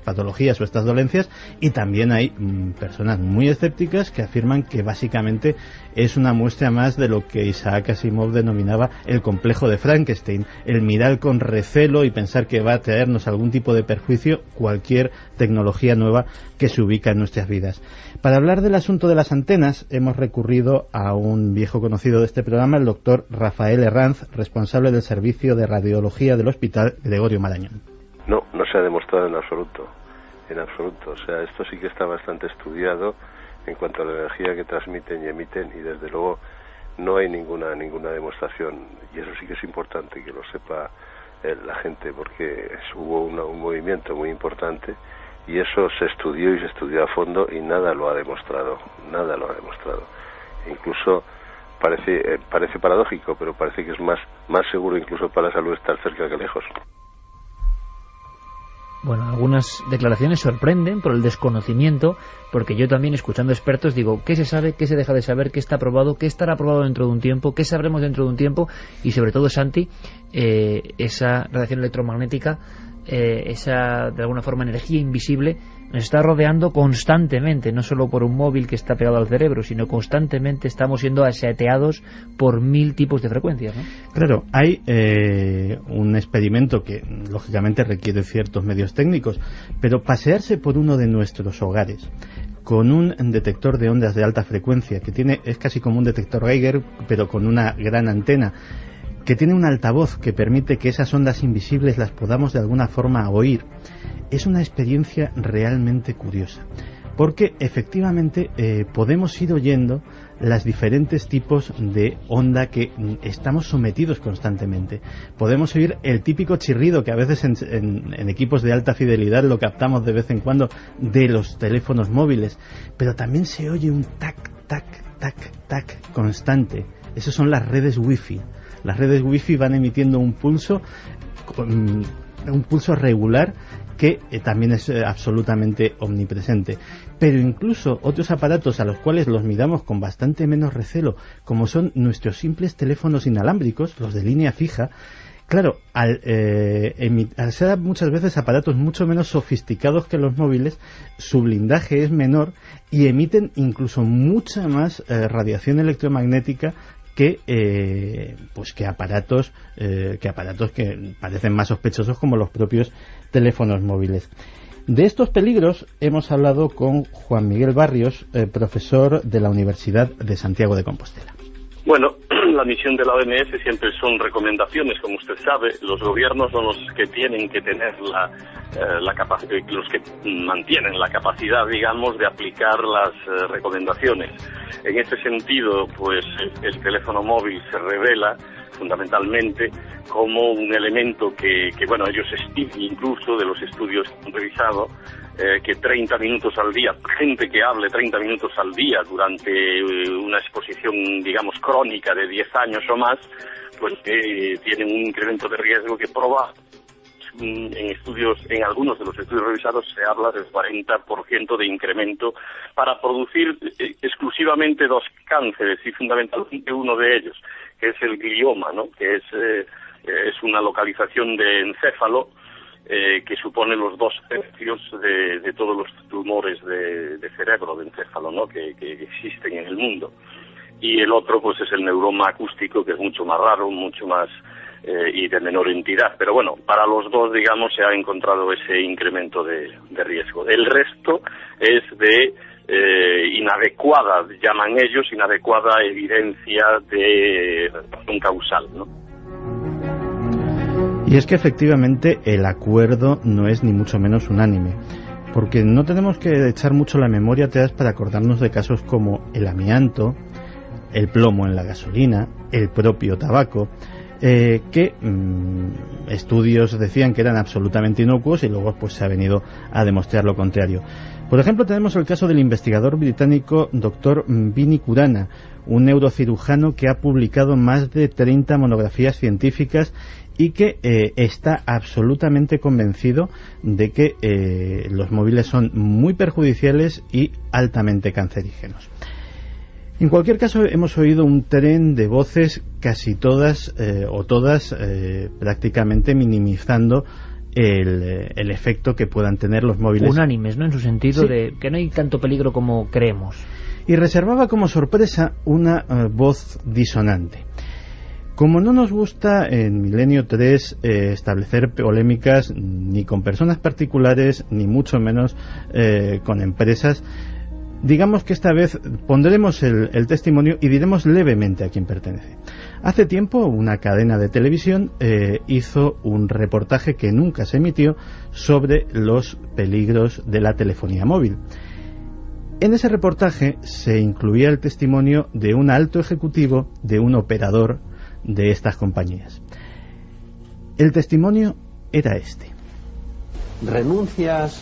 patologías o estas dolencias, y también hay personas muy escépticas que afirman que básicamente es una muestra más de lo que Isaac Asimov denominaba el complejo de Frankenstein, el mirar con recelo y pensar que va a traernos algún tipo de perjuicio cualquier tecnología nueva que se ubica en nuestras vidas. Para hablar del asunto de las antenas, hemos recurrido a un viejo conocido de este programa, el doctor Rafael Herranz, responsable del servicio de radiología del Hospital Gregorio Marañón. No se ha demostrado en absoluto. O sea, esto sí que está bastante estudiado en cuanto a la energía que transmiten y emiten, y desde luego no hay ninguna demostración, y eso sí que es importante que lo sepa la gente, porque hubo un movimiento muy importante y eso se estudió a fondo y nada lo ha demostrado. Incluso parece paradójico, pero parece que es más seguro incluso para la salud estar cerca que lejos. Bueno, algunas declaraciones sorprenden por el desconocimiento, porque yo también, escuchando expertos, digo, ¿qué se sabe, qué se deja de saber, qué está aprobado, qué estará aprobado dentro de un tiempo, qué sabremos dentro de un tiempo? Y sobre todo, Santi, esa radiación electromagnética, esa, de alguna forma, energía invisible, nos está rodeando constantemente, no solo por un móvil que está pegado al cerebro, sino constantemente estamos siendo aseteados por 1000 tipos de frecuencias, ¿no? Claro, hay un experimento que lógicamente requiere ciertos medios técnicos, pero pasearse por uno de nuestros hogares con un detector de ondas de alta frecuencia, que es casi como un detector Geiger, pero con una gran antena, que tiene un altavoz que permite que esas ondas invisibles las podamos de alguna forma oír, es una experiencia realmente curiosa, porque efectivamente podemos ir oyendo los diferentes tipos de onda que estamos sometidos constantemente. Podemos oír el típico chirrido que a veces en equipos de alta fidelidad lo captamos de vez en cuando de los teléfonos móviles, pero también se oye un tac, tac, tac, tac constante. Esas son las redes wifi. Las redes wifi van emitiendo un pulso regular que también es absolutamente omnipresente. Pero incluso otros aparatos a los cuales los miramos con bastante menos recelo, como son nuestros simples teléfonos inalámbricos, los de línea fija, claro, al ser muchas veces aparatos mucho menos sofisticados que los móviles, su blindaje es menor y emiten incluso mucha más radiación electromagnética que aparatos que parecen más sospechosos, como los propios teléfonos móviles. De estos peligros hemos hablado con Juan Miguel Barrios, profesor de la Universidad de Santiago de Compostela. Bueno, la misión de la OMS siempre son recomendaciones, como usted sabe. Los gobiernos son los que tienen que tener la capacidad, los que mantienen la capacidad, digamos, de aplicar las recomendaciones. En ese sentido, pues el teléfono móvil se revela fundamentalmente como un elemento que bueno, ellos estiman, incluso de los estudios que han revisado, que 30 minutos al día, gente que hable 30 minutos al día durante una exposición, digamos, crónica de 10 años o más, pues tienen un incremento de riesgo que en algunos de los estudios revisados se habla del 40% de incremento para producir exclusivamente 2 cánceres, y fundamentalmente uno de ellos, que es el glioma, ¿no? Que es una localización de encéfalo que supone los 2 tercios de todos los tumores de cerebro, de encéfalo, ¿no? que existen en el mundo. Y el otro, pues, es el neuroma acústico, que es mucho más raro, mucho más y de menor entidad. Pero bueno, para los 2, digamos, se ha encontrado ese incremento de riesgo. El resto es de inadecuada, llaman ellos, inadecuada evidencia de razón causal, ¿no? Y es que efectivamente el acuerdo no es ni mucho menos unánime, porque no tenemos que echar mucho la memoria atrás para acordarnos de casos como el amianto, el plomo en la gasolina, el propio tabaco, que estudios decían que eran absolutamente inocuos y luego pues se ha venido a demostrar lo contrario. Por ejemplo, tenemos el caso del investigador británico Dr. Vini Kurana, un neurocirujano que ha publicado más de 30 monografías científicas y que está absolutamente convencido de que los móviles son muy perjudiciales y altamente cancerígenos. En cualquier caso, hemos oído un tren de voces, casi todas o todas prácticamente minimizando el efecto que puedan tener los móviles. Unánimes, ¿no? En su sentido, sí, de que no hay tanto peligro como creemos. Y reservaba como sorpresa una voz disonante. Como no nos gusta en Milenio 3 establecer polémicas ni con personas particulares, ni mucho menos con empresas, digamos que esta vez pondremos el testimonio y diremos levemente a quién pertenece. Hace tiempo una cadena de televisión hizo un reportaje que nunca se emitió sobre los peligros de la telefonía móvil. En ese reportaje se incluía el testimonio de un alto ejecutivo de un operador de estas compañías. El testimonio era este. ¿Renuncias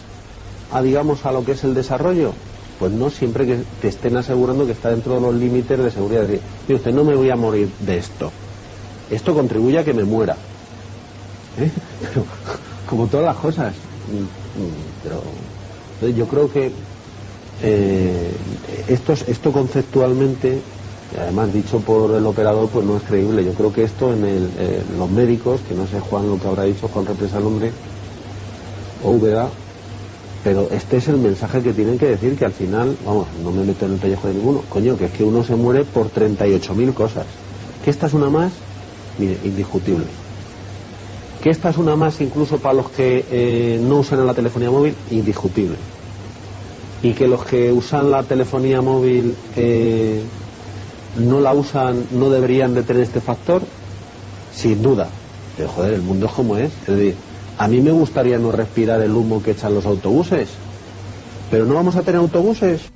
a, digamos, a lo que es el desarrollo? Pues no, siempre que te estén asegurando que está dentro de los límites de seguridad. Es decir, mire usted, no me voy a morir de esto. Esto contribuye a que me muera. Pero, como todas las cosas. Pero yo creo que esto conceptualmente, además dicho por el operador, pues no es creíble. Yo creo que esto en los médicos, que no sé Juan lo que habrá dicho, Juan Represa el nombre, o Úbeda, pero este es el mensaje que tienen que decir, que al final, vamos, no me meto en el pellejo de ninguno, coño, que es que uno se muere por 38.000 cosas. Que esta es una más, mire, indiscutible. Que esta es una más incluso para los que no usan la telefonía móvil, indiscutible. Y que los que usan la telefonía móvil no la usan, no deberían de tener este factor, sin duda. Pero joder, el mundo es como es. Es decir, a mí me gustaría no respirar el humo que echan los autobuses, pero no vamos a tener autobuses.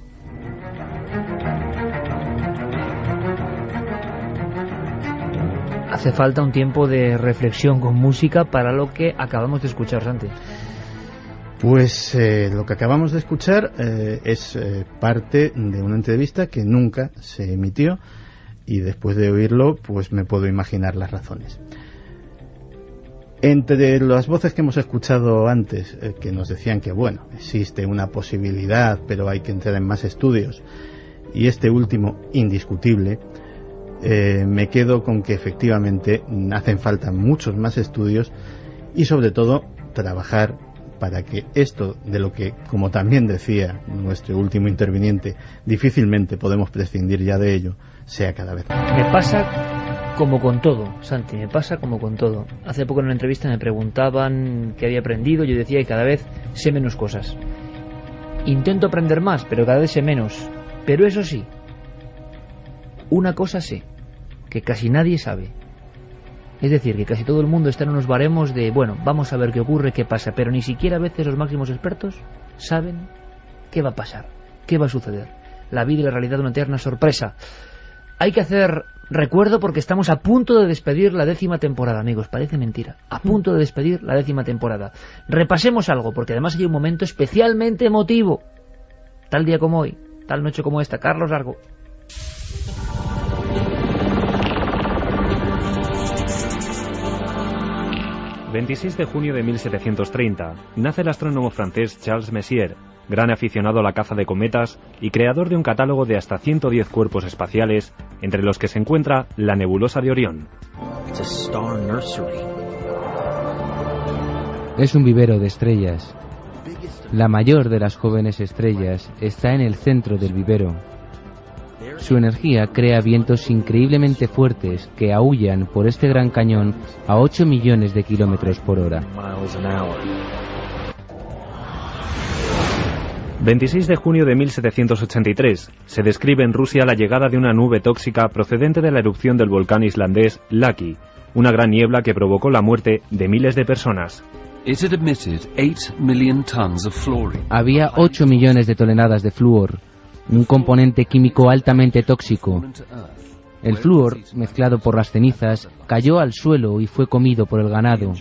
Hace falta un tiempo de reflexión con música para lo que acabamos de escuchar, Santi. Pues lo que acabamos de escuchar es parte de una entrevista que nunca se emitió, y después de oírlo pues me puedo imaginar las razones. Entre las voces que hemos escuchado antes, que nos decían que bueno, existe una posibilidad, pero hay que entrar en más estudios, y este último indiscutible, me quedo con que efectivamente hacen falta muchos más estudios y sobre todo trabajar para que esto, de lo que, como también decía nuestro último interviniente, difícilmente podemos prescindir ya de ello, sea cada vez más. Me pasa como con todo, Santi, me pasa como con todo. Hace poco en una entrevista me preguntaban qué había aprendido, yo decía que cada vez sé menos cosas. Intento aprender más, pero cada vez sé menos. Pero eso sí, una cosa sé, que casi nadie sabe. Es decir, que casi todo el mundo está en unos baremos de, bueno, vamos a ver qué ocurre, qué pasa, pero ni siquiera a veces los máximos expertos saben qué va a pasar, qué va a suceder. La vida y la realidad una eterna sorpresa. Hay que hacer recuerdo porque estamos a punto de despedir la 10ª temporada, amigos, parece mentira. A punto de despedir la 10ª temporada. Repasemos algo, porque además hay un momento especialmente emotivo. Tal día como hoy, tal noche como esta. Carlos Largo. ...26 de junio de 1730... nace el astrónomo francés Charles Messier... gran aficionado a la caza de cometas... y creador de un catálogo de hasta 110 cuerpos espaciales... entre los que se encuentra la nebulosa de Orión. Es un vivero de estrellas. La mayor de las jóvenes estrellas está en el centro del vivero. Su energía crea vientos increíblemente fuertes que aúllan por este gran cañón a 8 millones de kilómetros por hora. 26 de junio de 1783. Se describe en Rusia la llegada de una nube tóxica procedente de la erupción del volcán islandés Laki, una gran niebla que provocó la muerte de miles de personas. Había 8 millones de toneladas de flúor, un componente químico altamente tóxico. El flúor, mezclado por las cenizas, cayó al suelo y fue comido por el ganado.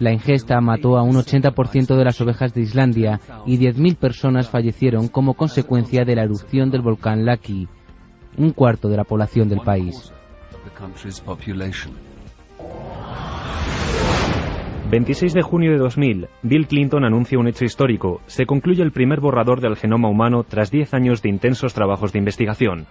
La ingesta mató a un 80% de las ovejas de Islandia y 10.000 personas fallecieron como consecuencia de la erupción del volcán Laki, un cuarto de la población del país. 26 de junio de 2000, Bill Clinton anuncia un hecho histórico. Se concluye el primer borrador del genoma humano tras 10 años de intensos trabajos de investigación.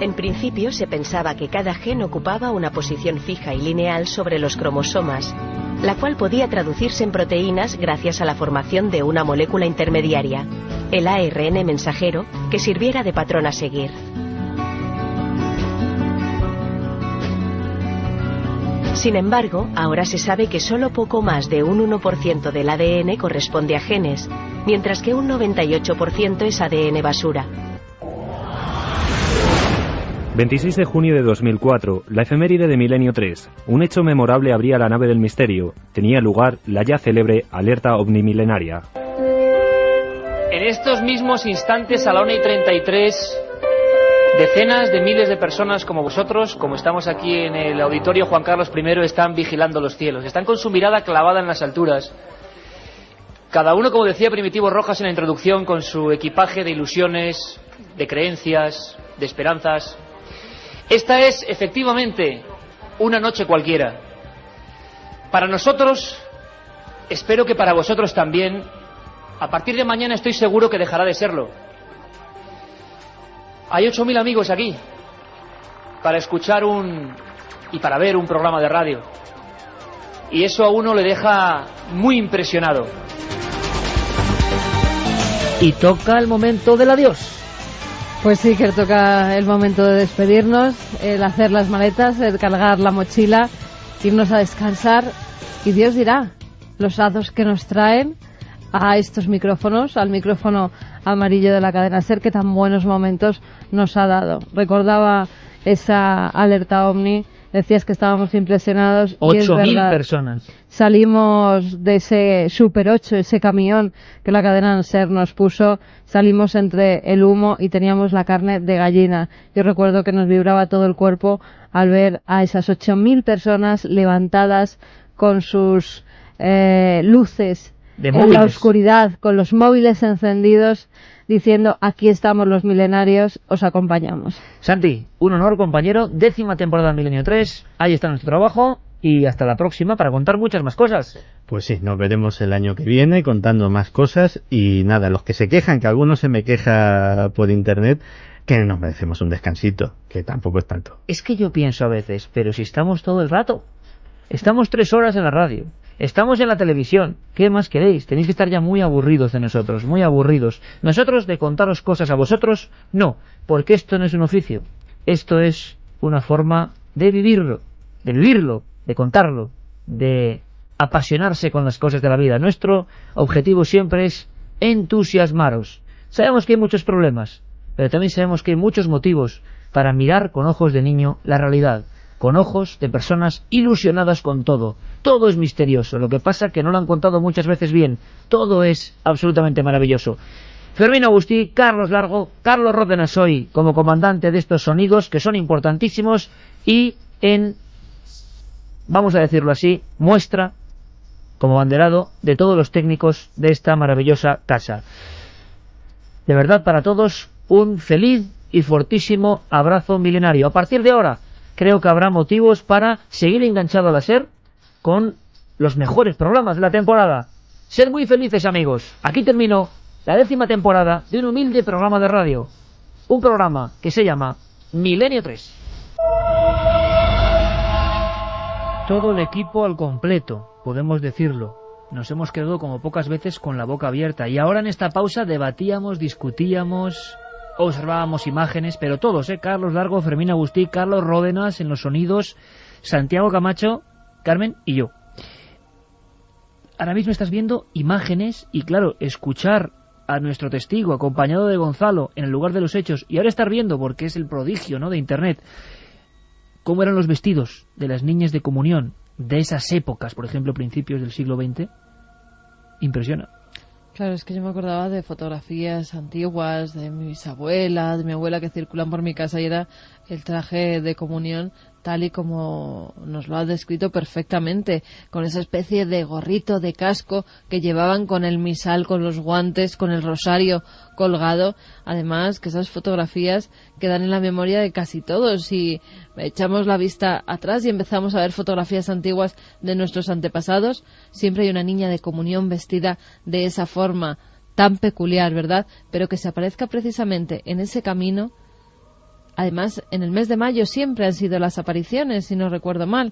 En principio se pensaba que cada gen ocupaba una posición fija y lineal sobre los cromosomas, la cual podía traducirse en proteínas gracias a la formación de una molécula intermediaria, el ARN mensajero, que sirviera de patrón a seguir. Sin embargo, ahora se sabe que solo poco más de un 1% del ADN corresponde a genes, mientras que un 98% es ADN basura. 26 de junio de 2004, la efeméride de Milenio 3. Un hecho memorable abría la nave del misterio. Tenía lugar la ya célebre alerta ovnimilenaria. En estos mismos instantes, a la 1:33, decenas de miles de personas como vosotros, como estamos aquí en el auditorio Juan Carlos I, están vigilando los cielos. Están con su mirada clavada en las alturas. Cada uno, como decía Primitivo Rojas en la introducción, con su equipaje de ilusiones, de creencias, de esperanzas. Esta es, efectivamente, una noche cualquiera. Para nosotros, espero que para vosotros también, a partir de mañana estoy seguro que dejará de serlo. Hay 8.000 amigos aquí para escuchar y para ver un programa de radio. Y eso a uno le deja muy impresionado. Y toca el momento del adiós. Pues sí, que toca el momento de despedirnos, el hacer las maletas, el cargar la mochila, irnos a descansar. Y Dios dirá los hados que nos traen a estos micrófonos, al micrófono amarillo de la cadena SER, que tan buenos momentos nos ha dado. Recordaba esa alerta OVNI, decías que estábamos impresionados. 8.000 personas. Salimos de ese Super 8, ese camión que la cadena SER nos puso, salimos entre el humo y teníamos la carne de gallina. Yo recuerdo que nos vibraba todo el cuerpo al ver a esas 8.000 personas levantadas con sus luces en la oscuridad, con los móviles encendidos, diciendo: aquí estamos los milenarios, os acompañamos. Santi, un honor, compañero. 10ª temporada de Milenio 3. Ahí está nuestro trabajo. Y hasta la próxima para contar muchas más cosas. Pues sí, nos veremos el año que viene contando más cosas. Y nada, los que se quejan, que algunos se me queja por internet, que nos merecemos un descansito, que tampoco es tanto. Es que yo pienso a veces, pero si estamos todo el rato, estamos 3 horas en la radio, estamos en la televisión, ¿qué más queréis? Tenéis que estar ya muy aburridos de nosotros, muy aburridos. Nosotros de contaros cosas a vosotros, no, porque esto no es un oficio, esto es una forma de vivirlo, de contarlo, de apasionarse con las cosas de la vida. Nuestro objetivo siempre es entusiasmaros. Sabemos que hay muchos problemas, pero también sabemos que hay muchos motivos para mirar con ojos de niño la realidad, con ojos de personas ilusionadas con todo. Todo es misterioso, lo que pasa que no lo han contado muchas veces bien. Todo es absolutamente maravilloso. Fermín Agustí, Carlos Largo, Carlos Ródenas hoy como comandante de estos sonidos que son importantísimos y vamos a decirlo así, muestra como banderado de todos los técnicos de esta maravillosa casa. De verdad, para todos, un feliz y fortísimo abrazo milenario. A partir de ahora, creo que habrá motivos para seguir enganchado a la SER con los mejores programas de la temporada. Sed muy felices, amigos. Aquí terminó la 10ª temporada de un humilde programa de radio. Un programa que se llama Milenio 3. Todo el equipo al completo, podemos decirlo. Nos hemos quedado como pocas veces con la boca abierta. Y ahora en esta pausa debatíamos, discutíamos, observábamos imágenes, pero todos, Carlos Largo, Fermín Agustí, Carlos Ródenas en los sonidos, Santiago Camacho, Carmen y yo. Ahora mismo estás viendo imágenes y, claro, escuchar a nuestro testigo acompañado de Gonzalo en el lugar de los hechos, y ahora estar viendo, porque es el prodigio, ¿no?, de Internet, cómo eran los vestidos de las niñas de comunión de esas épocas, por ejemplo, principios del siglo XX, impresiona. Claro, es que yo me acordaba de fotografías antiguas, de mi bisabuela, de mi abuela, que circulan por mi casa, y era el traje de comunión tal y como nos lo ha descrito perfectamente, con esa especie de gorrito, de casco que llevaban, con el misal, con los guantes, con el rosario colgado. Además, que esas fotografías quedan en la memoria de casi todos. Si echamos la vista atrás y empezamos a ver fotografías antiguas de nuestros antepasados, siempre hay una niña de comunión vestida de esa forma tan peculiar, ¿verdad? Pero que se aparezca precisamente en ese camino. Además, en el mes de mayo siempre han sido las apariciones, si no recuerdo mal.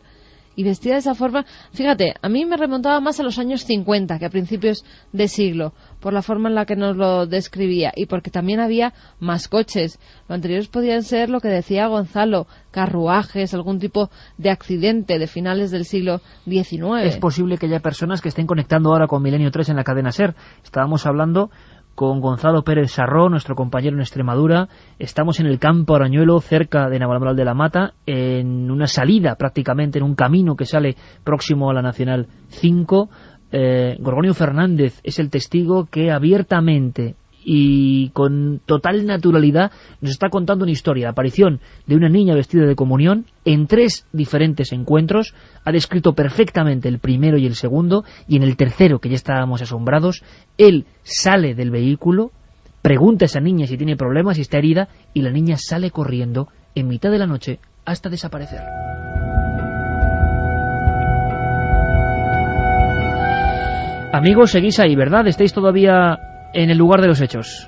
Y vestida de esa forma, fíjate, a mí me remontaba más a los años 50 que a principios de siglo, por la forma en la que nos lo describía y porque también había más coches. Lo anteriores podían ser, lo que decía Gonzalo, carruajes, algún tipo de accidente de finales del siglo XIX. Es posible que haya personas que estén conectando ahora con Milenio 3 en la cadena SER. Estábamos hablando con Gonzalo Pérez Sarró, nuestro compañero en Extremadura. Estamos en el campo Arañuelo, cerca de Navalmoral de la Mata, en una salida prácticamente, en un camino que sale próximo a la Nacional 5. Gorgonio Fernández es el testigo que abiertamente y con total naturalidad nos está contando una historia, la aparición de una niña vestida de comunión en 3 diferentes encuentros. Ha descrito perfectamente el primero y el segundo, y en el tercero, que ya estábamos asombrados, él sale del vehículo, pregunta a esa niña si tiene problemas, si está herida, y la niña sale corriendo en mitad de la noche hasta desaparecer. Amigos, seguís ahí, ¿verdad? ¿Estáis todavía en el lugar de los hechos?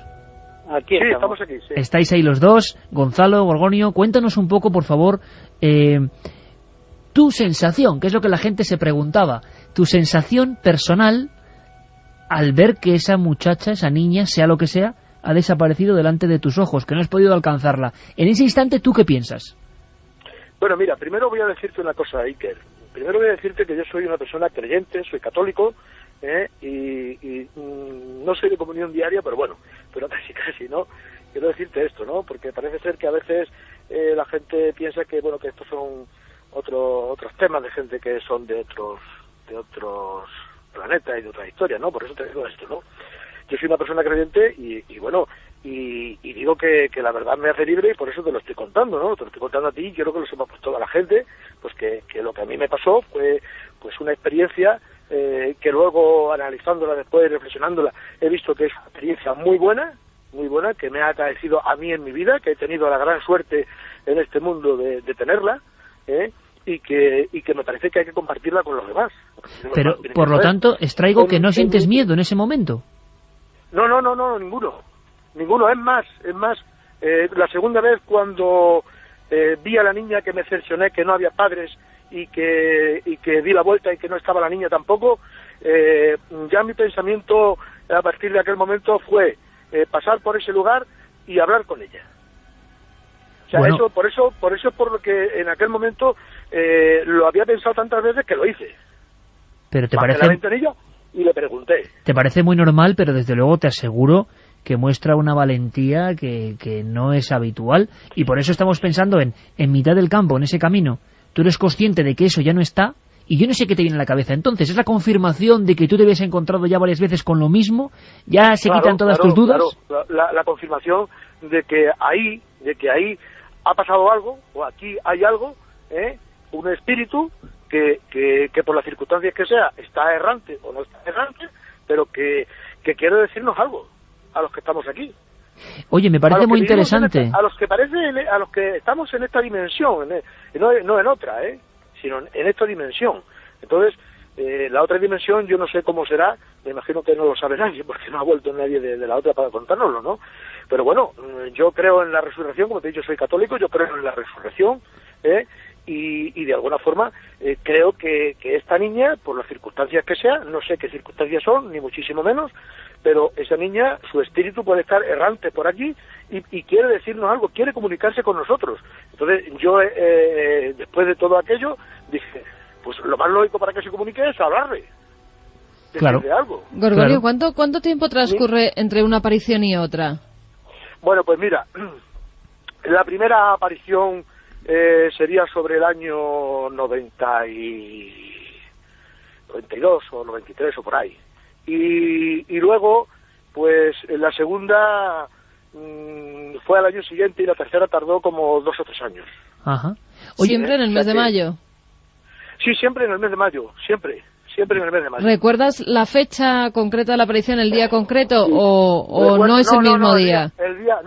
Aquí estamos aquí, sí. Estáis ahí los dos. Gonzalo, Gorgonio, cuéntanos un poco, por favor, tu sensación, que es lo que la gente se preguntaba, tu sensación personal al ver que esa muchacha, esa niña, sea lo que sea, ha desaparecido delante de tus ojos, que no has podido alcanzarla. En ese instante, ¿tú qué piensas? Bueno, mira, primero voy a decirte una cosa, Iker. Primero voy a decirte que yo soy una persona creyente, soy católico, y no soy de comunión diaria, pero bueno, pero casi, ¿no? Quiero decirte esto, ¿no? Porque parece ser que a veces la gente piensa que, bueno, que estos son otros temas de gente que son de otros planetas y de otras historias, ¿no? Por eso te digo esto, ¿no? Yo soy una persona creyente y bueno, y digo que la verdad me hace libre, y por eso te lo estoy contando, ¿no? Te lo estoy contando a ti, y quiero que lo sepa pues toda la gente, pues que lo que a mí me pasó fue pues una experiencia que luego, analizándola después, reflexionándola, he visto que es una experiencia muy buena, que me ha acaecido a mí en mi vida, que he tenido la gran suerte en este mundo de tenerla, y que me parece que hay que compartirla con los demás. Pero, por lo tanto, extraigo que no sientes miedo en ese momento. No, ninguno. Es más, la segunda vez cuando vi a la niña, que me cercioné que no había padres y que di la vuelta y que no estaba la niña tampoco, ya mi pensamiento a partir de aquel momento fue pasar por ese lugar y hablar con ella. O sea, bueno, por eso es por lo que en aquel momento lo había pensado tantas veces que lo hice. Pero te bajé parece la ventanilla y le pregunté. Te parece muy normal, pero desde luego te aseguro que muestra una valentía que no es habitual, y por eso estamos pensando en mitad del campo, en ese camino. Tú eres consciente de que eso ya no está, y yo no sé qué te viene a la cabeza. Entonces, ¿es la confirmación de que tú te habías encontrado ya varias veces con lo mismo? ¿Ya se quitan todas tus dudas? Claro, la confirmación de que ahí ha pasado algo, o aquí hay algo, un espíritu que por las circunstancias que sea, está errante o no está errante, pero que quiere decirnos algo a los que estamos aquí. Oye, me parece muy interesante. A los que estamos en esta dimensión, no en otra, sino en esta dimensión. Entonces, la otra dimensión yo no sé cómo será, me imagino que no lo sabe nadie, porque no ha vuelto nadie de la otra para contárnoslo, ¿no? Pero bueno, yo creo en la resurrección, como te he dicho, soy católico, yo creo en la resurrección, y de alguna forma creo que esta niña, por las circunstancias que sea, no sé qué circunstancias son, ni muchísimo menos, pero esa niña, su espíritu puede estar errante por aquí y quiere decirnos algo, quiere comunicarse con nosotros. Entonces yo, después de todo aquello, dije, pues lo más lógico para que se comunique es hablarle, claro, decirle algo. Gorgonio, ¿cuánto tiempo transcurre entre una aparición y otra? Bueno, pues mira, la primera aparición sería sobre el año 92 o 93 o por ahí. Y luego, pues la segunda fue al año siguiente y la tercera tardó como 2 o 3 años. Ajá. Oye, ¿siempre en el mes de mayo? Sí, siempre en el mes de mayo, siempre en el mes de mayo. ¿Recuerdas la fecha concreta de la aparición, el día concreto, o no es el mismo día? El día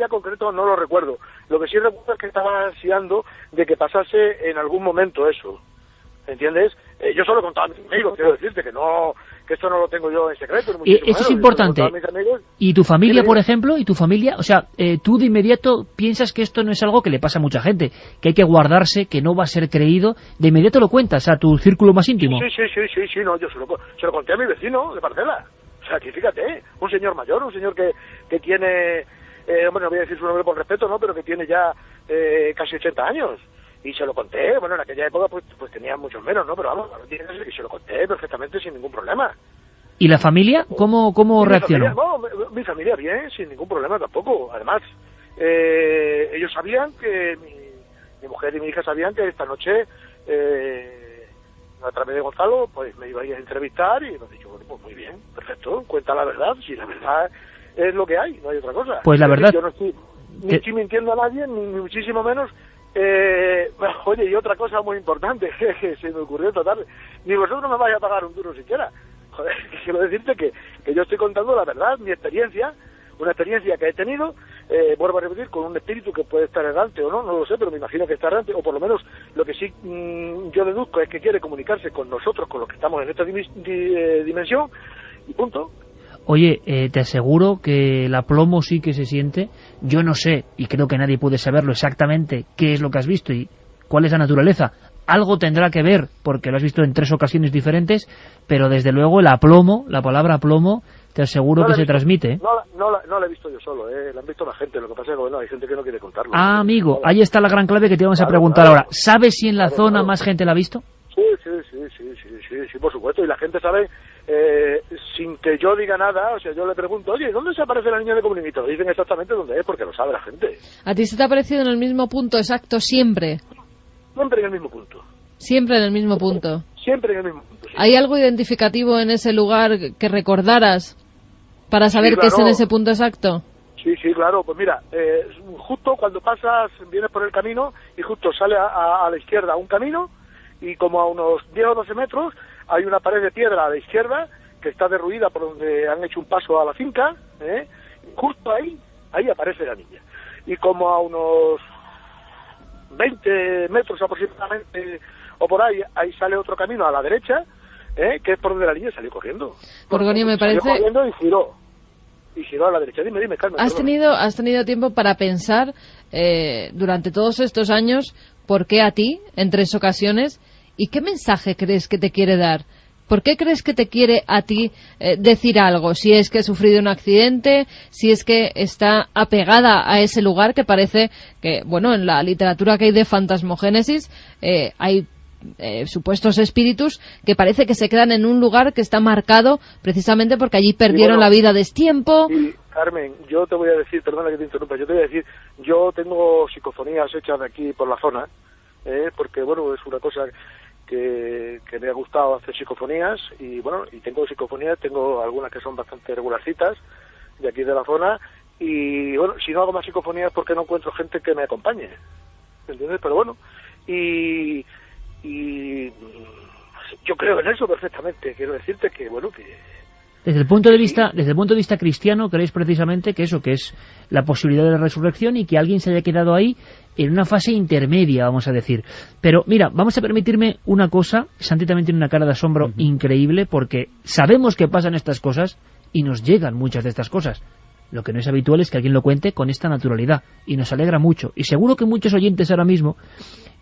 concreto no lo recuerdo. Lo que sí recuerdo es que estaba ansiando de que pasase en algún momento eso, ¿entiendes? Yo solo contaba a mis amigos, quiero decirte que esto no lo tengo yo en secreto. Eso es importante. ¿Y tu familia, por ejemplo? ¿Y tu familia? O sea, tú de inmediato piensas que esto no es algo que le pasa a mucha gente, que hay que guardarse, que no va a ser creído. De inmediato lo cuentas a tu círculo más íntimo. Sí, no, yo se lo conté a mi vecino de parcela. O sea, que fíjate, un señor mayor, un señor que tiene, hombre, no voy a decir su nombre por respeto, ¿no? Pero que tiene ya casi 80 años. Y se lo conté, bueno, en aquella época pues tenía muchos menos, ¿no? Pero vamos, y se lo conté perfectamente sin ningún problema. ¿Y la familia? ¿Cómo reaccionó? Mi familia bien, sin ningún problema tampoco. Además, ellos sabían que, mi mujer y mi hija sabían que esta noche, a través de Gonzalo, pues me iba a entrevistar y me han dicho, bueno, pues muy bien, perfecto, cuenta la verdad, si la verdad es lo que hay, no hay otra cosa. Pues la verdad... Yo no estoy estoy mintiendo a nadie, ni muchísimo menos. Oye, y otra cosa muy importante que se me ocurrió esta tarde, ni vosotros me vais a pagar un duro siquiera. Joder, quiero decirte que yo estoy contando la verdad, mi experiencia, una experiencia que he tenido, vuelvo a repetir, con un espíritu que puede estar errante o no lo sé, pero me imagino que está errante, o por lo menos lo que sí yo deduzco es que quiere comunicarse con nosotros, con los que estamos en esta dimensión, y punto. Oye, te aseguro que el aplomo sí que se siente. Yo no sé, y creo que nadie puede saberlo exactamente, qué es lo que has visto y cuál es la naturaleza. Algo tendrá que ver, porque lo has visto en 3 ocasiones diferentes, pero desde luego el aplomo, la palabra aplomo, te aseguro que se transmite. No la he visto yo solo, la han visto la gente. Lo que pasa es que bueno, hay gente que no quiere contarlo. Ah, amigo, ahí está la gran clave que te vamos a preguntar ahora. ¿Sabes si en la zona más gente la ha visto? Sí, por supuesto. Y la gente sabe, sin que yo diga nada, o sea, yo le pregunto, oye, ¿dónde se aparece la niña de Comunicito? Dicen exactamente dónde es, porque lo sabe la gente. ¿A ti se te ha aparecido en el mismo punto exacto siempre? Siempre en el mismo punto. Siempre en el mismo punto. Siempre en el mismo punto. Sí. ¿Hay algo identificativo en ese lugar que recordaras para saber qué es en ese punto exacto? Sí, claro. Pues mira, justo cuando pasas, vienes por el camino y justo sale a la izquierda un camino y como a unos 10 o 12 metros hay una pared de piedra a la izquierda que está derruida por donde han hecho un paso a la finca, justo ahí aparece la niña. Y como a unos 20 metros aproximadamente o por ahí sale otro camino a la derecha, que es por donde la niña salió corriendo. Gorgonio, me parece... Salió corriendo y giró a la derecha. Dime, Carmen. ¿Has tenido tiempo para pensar durante todos estos años por qué a ti, en 3 ocasiones, y qué mensaje crees que te quiere dar? ¿Por qué crees que te quiere a ti decir algo? Si es que ha sufrido un accidente, si es que está apegada a ese lugar que parece que, bueno, en la literatura que hay de fantasmogénesis hay supuestos espíritus que parece que se quedan en un lugar que está marcado precisamente porque allí perdieron la vida a destiempo. Sí, Carmen, yo te voy a decir, perdona que te interrumpa, yo te voy a decir, yo tengo psicofonías hechas de aquí por la zona, porque bueno, es una cosa que me ha gustado hacer psicofonías, y bueno, y tengo psicofonías, tengo algunas que son bastante regularcitas de aquí de la zona, y bueno, si no hago más psicofonías porque no encuentro gente que me acompañe, ¿entiendes? Pero bueno, y yo creo en eso perfectamente. Quiero decirte que bueno, que desde el punto de vista cristiano, creéis precisamente que eso, que es la posibilidad de la resurrección y que alguien se haya quedado ahí en una fase intermedia, vamos a decir. Pero mira, vamos a permitirme una cosa. Santi también tiene una cara de asombro increíble, porque sabemos que pasan estas cosas y nos llegan muchas de estas cosas. Lo que no es habitual es que alguien lo cuente con esta naturalidad, y nos alegra mucho. Y seguro que muchos oyentes ahora mismo,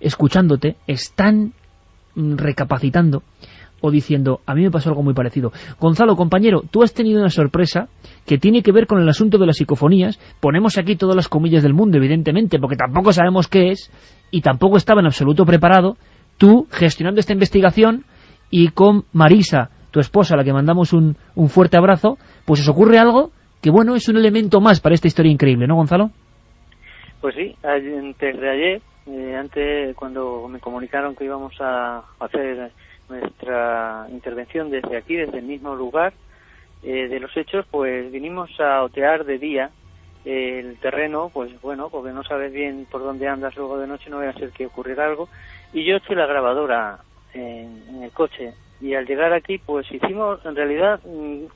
escuchándote, están recapacitando o diciendo, a mí me pasó algo muy parecido. Gonzalo, compañero, tú has tenido una sorpresa que tiene que ver con el asunto de las psicofonías. Ponemos aquí todas las comillas del mundo, evidentemente, porque tampoco sabemos qué es, y tampoco estaba en absoluto preparado. Tú, gestionando esta investigación, y con Marisa, tu esposa, a la que mandamos un fuerte abrazo, pues os ocurre algo que, bueno, es un elemento más para esta historia increíble, ¿no, Gonzalo? Pues sí, antes de ayer, cuando me comunicaron que íbamos a hacer nuestra intervención desde aquí, desde el mismo lugar de los hechos, pues vinimos a otear de día el terreno, pues bueno, porque no sabes bien por dónde andas luego de noche, no vaya a ser que ocurriera algo, y yo eché la grabadora en el coche, y al llegar aquí pues hicimos en realidad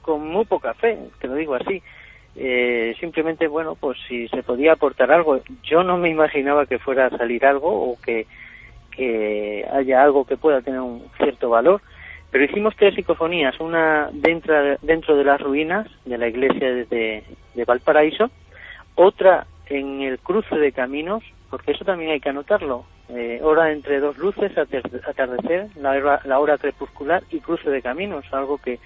con muy poca fe, te lo digo así, simplemente bueno, pues si se podía aportar algo. Yo no me imaginaba que fuera a salir algo o que haya algo que pueda tener un cierto valor, pero hicimos 3 psicofonías, una dentro de las ruinas de la iglesia de Valparaíso, otra en el cruce de caminos, porque eso también hay que anotarlo, hora entre 2 luces, atardecer, la hora crepuscular y cruce de caminos, algo que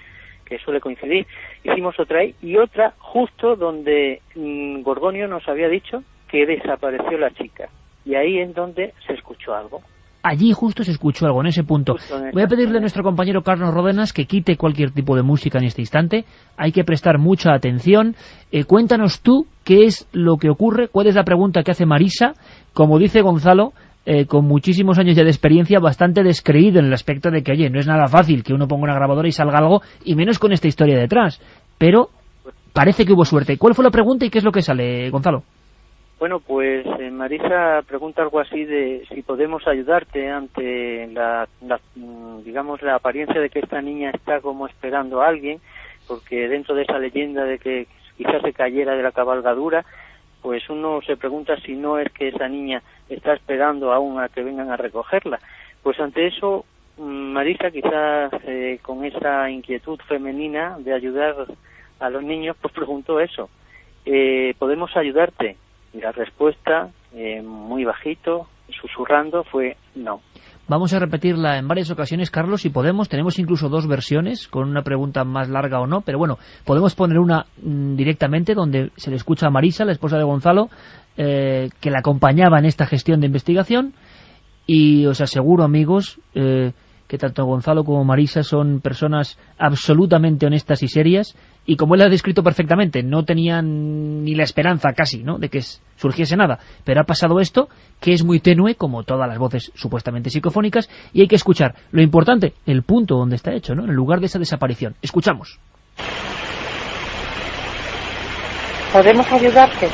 suele coincidir. Hicimos otra ahí, y otra justo donde Gorgonio nos había dicho que desapareció la chica, y ahí es donde se escuchó algo. Allí justo se escuchó algo, en ese punto. Voy a pedirle a nuestro compañero Carlos Ródenas que quite cualquier tipo de música en este instante. Hay que prestar mucha atención. Cuéntanos tú qué es lo que ocurre, cuál es la pregunta que hace Marisa. Como dice Gonzalo, con muchísimos años ya de experiencia, bastante descreído en el aspecto de que, oye, no es nada fácil que uno ponga una grabadora y salga algo, y menos con esta historia detrás. Pero parece que hubo suerte. ¿Cuál fue la pregunta y qué es lo que sale, Gonzalo? Bueno, pues Marisa pregunta algo así de si podemos ayudarte ante digamos, la apariencia de que esta niña está como esperando a alguien, porque dentro de esa leyenda de que quizás se cayera de la cabalgadura, pues uno se pregunta si no es que esa niña está esperando aún a que vengan a recogerla. Pues ante eso, Marisa, quizás con esa inquietud femenina de ayudar a los niños, pues preguntó eso, ¿podemos ayudarte? Y la respuesta, muy bajito, susurrando, fue no. Vamos a repetirla en varias ocasiones, Carlos, si podemos. Tenemos incluso 2 versiones, con una pregunta más larga o no, pero bueno, podemos poner una directamente donde se le escucha a Marisa, la esposa de Gonzalo, que la acompañaba en esta gestión de investigación, y os aseguro, amigos, que tanto Gonzalo como Marisa son personas absolutamente honestas y serias, y como él ha descrito perfectamente, no tenían ni la esperanza casi, ¿no?, de que surgiese nada, pero ha pasado esto, que es muy tenue, como todas las voces supuestamente psicofónicas, y hay que escuchar. Lo importante, el punto donde está hecho, ¿no?, en el lugar de esa desaparición. Escuchamos. ¿Podemos ayudarte?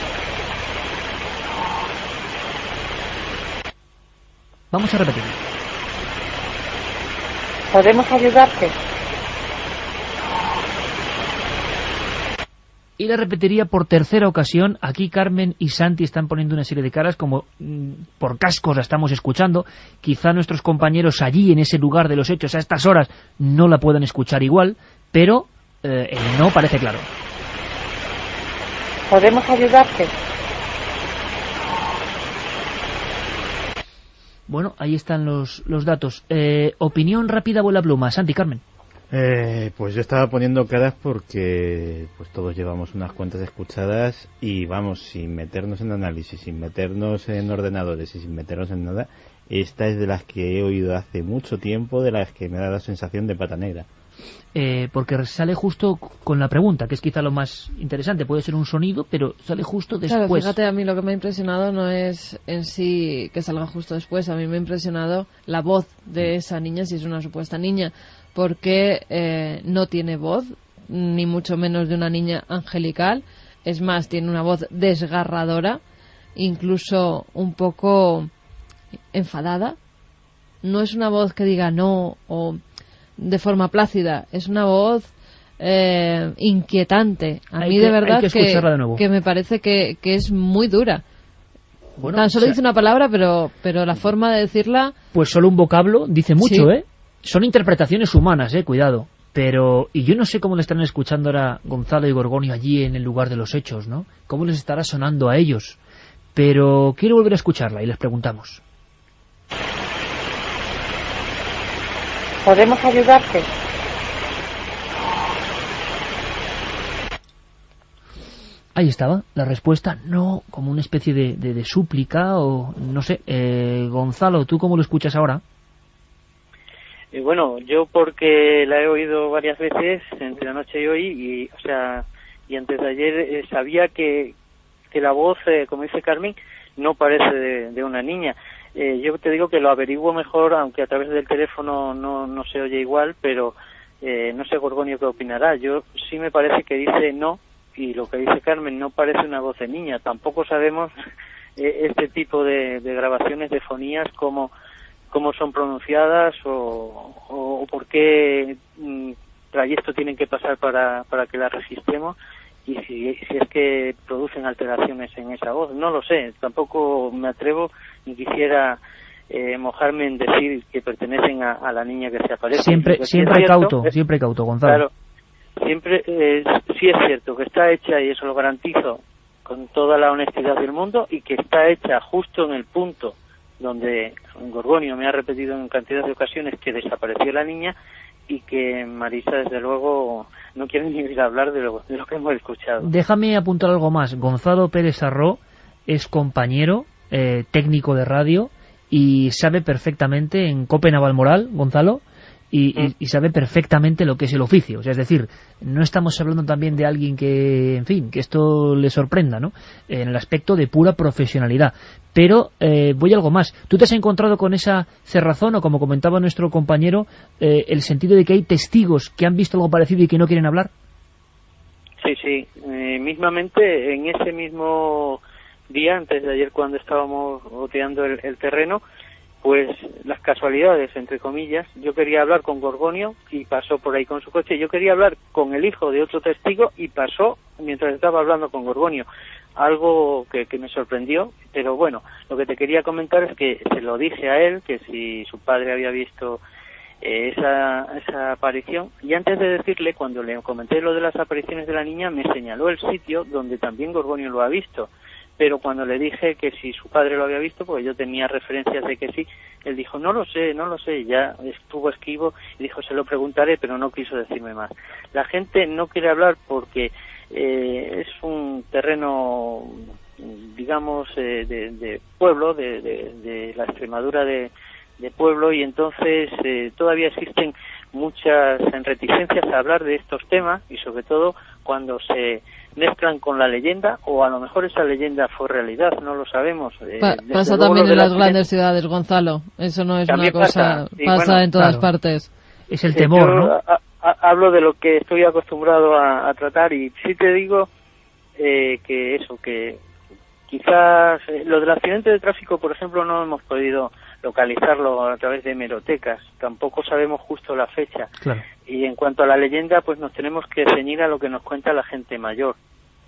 Vamos a repetirlo. ¿Podemos ayudarte? Y la repetiría por tercera ocasión. Aquí Carmen y Santi están poniendo una serie de caras, como por cascos la estamos escuchando. Quizá nuestros compañeros allí, en ese lugar de los hechos, a estas horas, no la puedan escuchar igual, pero el no parece claro. ¿Podemos ayudarte? Bueno, ahí están los datos. Opinión rápida, vuela pluma. Santi, Carmen. Pues yo estaba poniendo caras porque pues todos llevamos unas cuantas escuchadas y vamos, sin meternos en análisis, sin meternos en ordenadores y sin meternos en nada, esta es de las que he oído hace mucho tiempo, de las que me da la sensación de pata negra. Porque sale justo con la pregunta, que es quizá lo más interesante. Puede ser un sonido, pero sale justo después. Claro, fíjate, a mí lo que me ha impresionado no es en sí que salga justo después. A mí me ha impresionado la voz de esa niña, si es una supuesta niña, porque no tiene voz, ni mucho menos de una niña angelical. Es más, tiene una voz desgarradora, incluso un poco enfadada. No es una voz que diga no o de forma plácida, es una voz inquietante. A mí de verdad que me parece que es muy dura. Bueno, tan solo dice una palabra, pero la forma de decirla... Pues solo un vocablo dice mucho, sí. Son interpretaciones humanas, cuidado. Pero, y yo no sé cómo le estarán escuchando ahora Gonzalo y Gorgonio allí en el lugar de los hechos, ¿no? Cómo les estará sonando a ellos. Pero quiero volver a escucharla y les preguntamos. ¿Podemos ayudarte? Ahí estaba, la respuesta, no, como una especie de súplica o no sé. Gonzalo, ¿tú cómo lo escuchas ahora? Bueno, yo porque la he oído varias veces entre anoche y hoy, y antes de ayer sabía que la voz, como dice Carmen, no parece de una niña. Yo te digo que lo averiguo mejor, aunque a través del teléfono no se oye igual, pero no sé, Gorgonio, qué opinará. Yo sí me parece que dice no, y lo que dice Carmen no parece una voz de niña. Tampoco sabemos este tipo de grabaciones de fonías, cómo son pronunciadas o por qué trayecto tienen que pasar para que las registremos, y si es que producen alteraciones en esa voz. No lo sé, tampoco me atrevo ni quisiera mojarme en decir que pertenecen a la niña que se aparece. Siempre cauto, Gonzalo. Claro, siempre sí es cierto que está hecha, y eso lo garantizo con toda la honestidad del mundo, y que está hecha justo en el punto donde Gorgonio me ha repetido en cantidad de ocasiones que desapareció la niña, y que Marisa, desde luego, no quiere ni oír hablar de lo que hemos escuchado. Déjame apuntar algo más. Gonzalo Pérez Arró es compañero técnico de radio y sabe perfectamente en COPE Navalmoral, Gonzalo, y sabe perfectamente lo que es el oficio. O sea, es decir, no estamos hablando también de alguien que, en fin, que esto le sorprenda, ¿no? En el aspecto de pura profesionalidad. Pero voy a algo más. ¿Tú te has encontrado con esa cerrazón, o como comentaba nuestro compañero, el sentido de que hay testigos que han visto algo parecido y que no quieren hablar? Sí. Mismamente, en ese mismo día, antes de ayer, cuando estábamos oteando el terreno, pues las casualidades, entre comillas, yo quería hablar con Gorgonio y pasó por ahí con su coche. Yo quería hablar con el hijo de otro testigo y pasó mientras estaba hablando con Gorgonio. Algo que me sorprendió, pero bueno, lo que te quería comentar es que se lo dije a él, que si su padre había visto esa aparición, y antes de decirle, cuando le comenté lo de las apariciones de la niña, me señaló el sitio donde también Gorgonio lo ha visto. Pero cuando le dije que si su padre lo había visto, porque yo tenía referencias de que sí, él dijo, no lo sé, ya estuvo esquivo y dijo, se lo preguntaré, pero no quiso decirme más. La gente no quiere hablar porque es un terreno, digamos, de pueblo, de la Extremadura de pueblo, y entonces todavía existen muchas reticencias a hablar de estos temas, y sobre todo cuando se mezclan con la leyenda, o a lo mejor esa leyenda fue realidad, no lo sabemos. Pasa también en las grandes ciudades, Gonzalo, eso no es una cosa, pasa en todas partes. Es el temor, ¿no? Hablo de lo que estoy acostumbrado a tratar, y sí te digo que quizás lo del accidente de tráfico, por ejemplo, no hemos podido localizarlo a través de hemerotecas, tampoco sabemos justo la fecha. Claro. Y en cuanto a la leyenda, pues nos tenemos que ceñir a lo que nos cuenta la gente mayor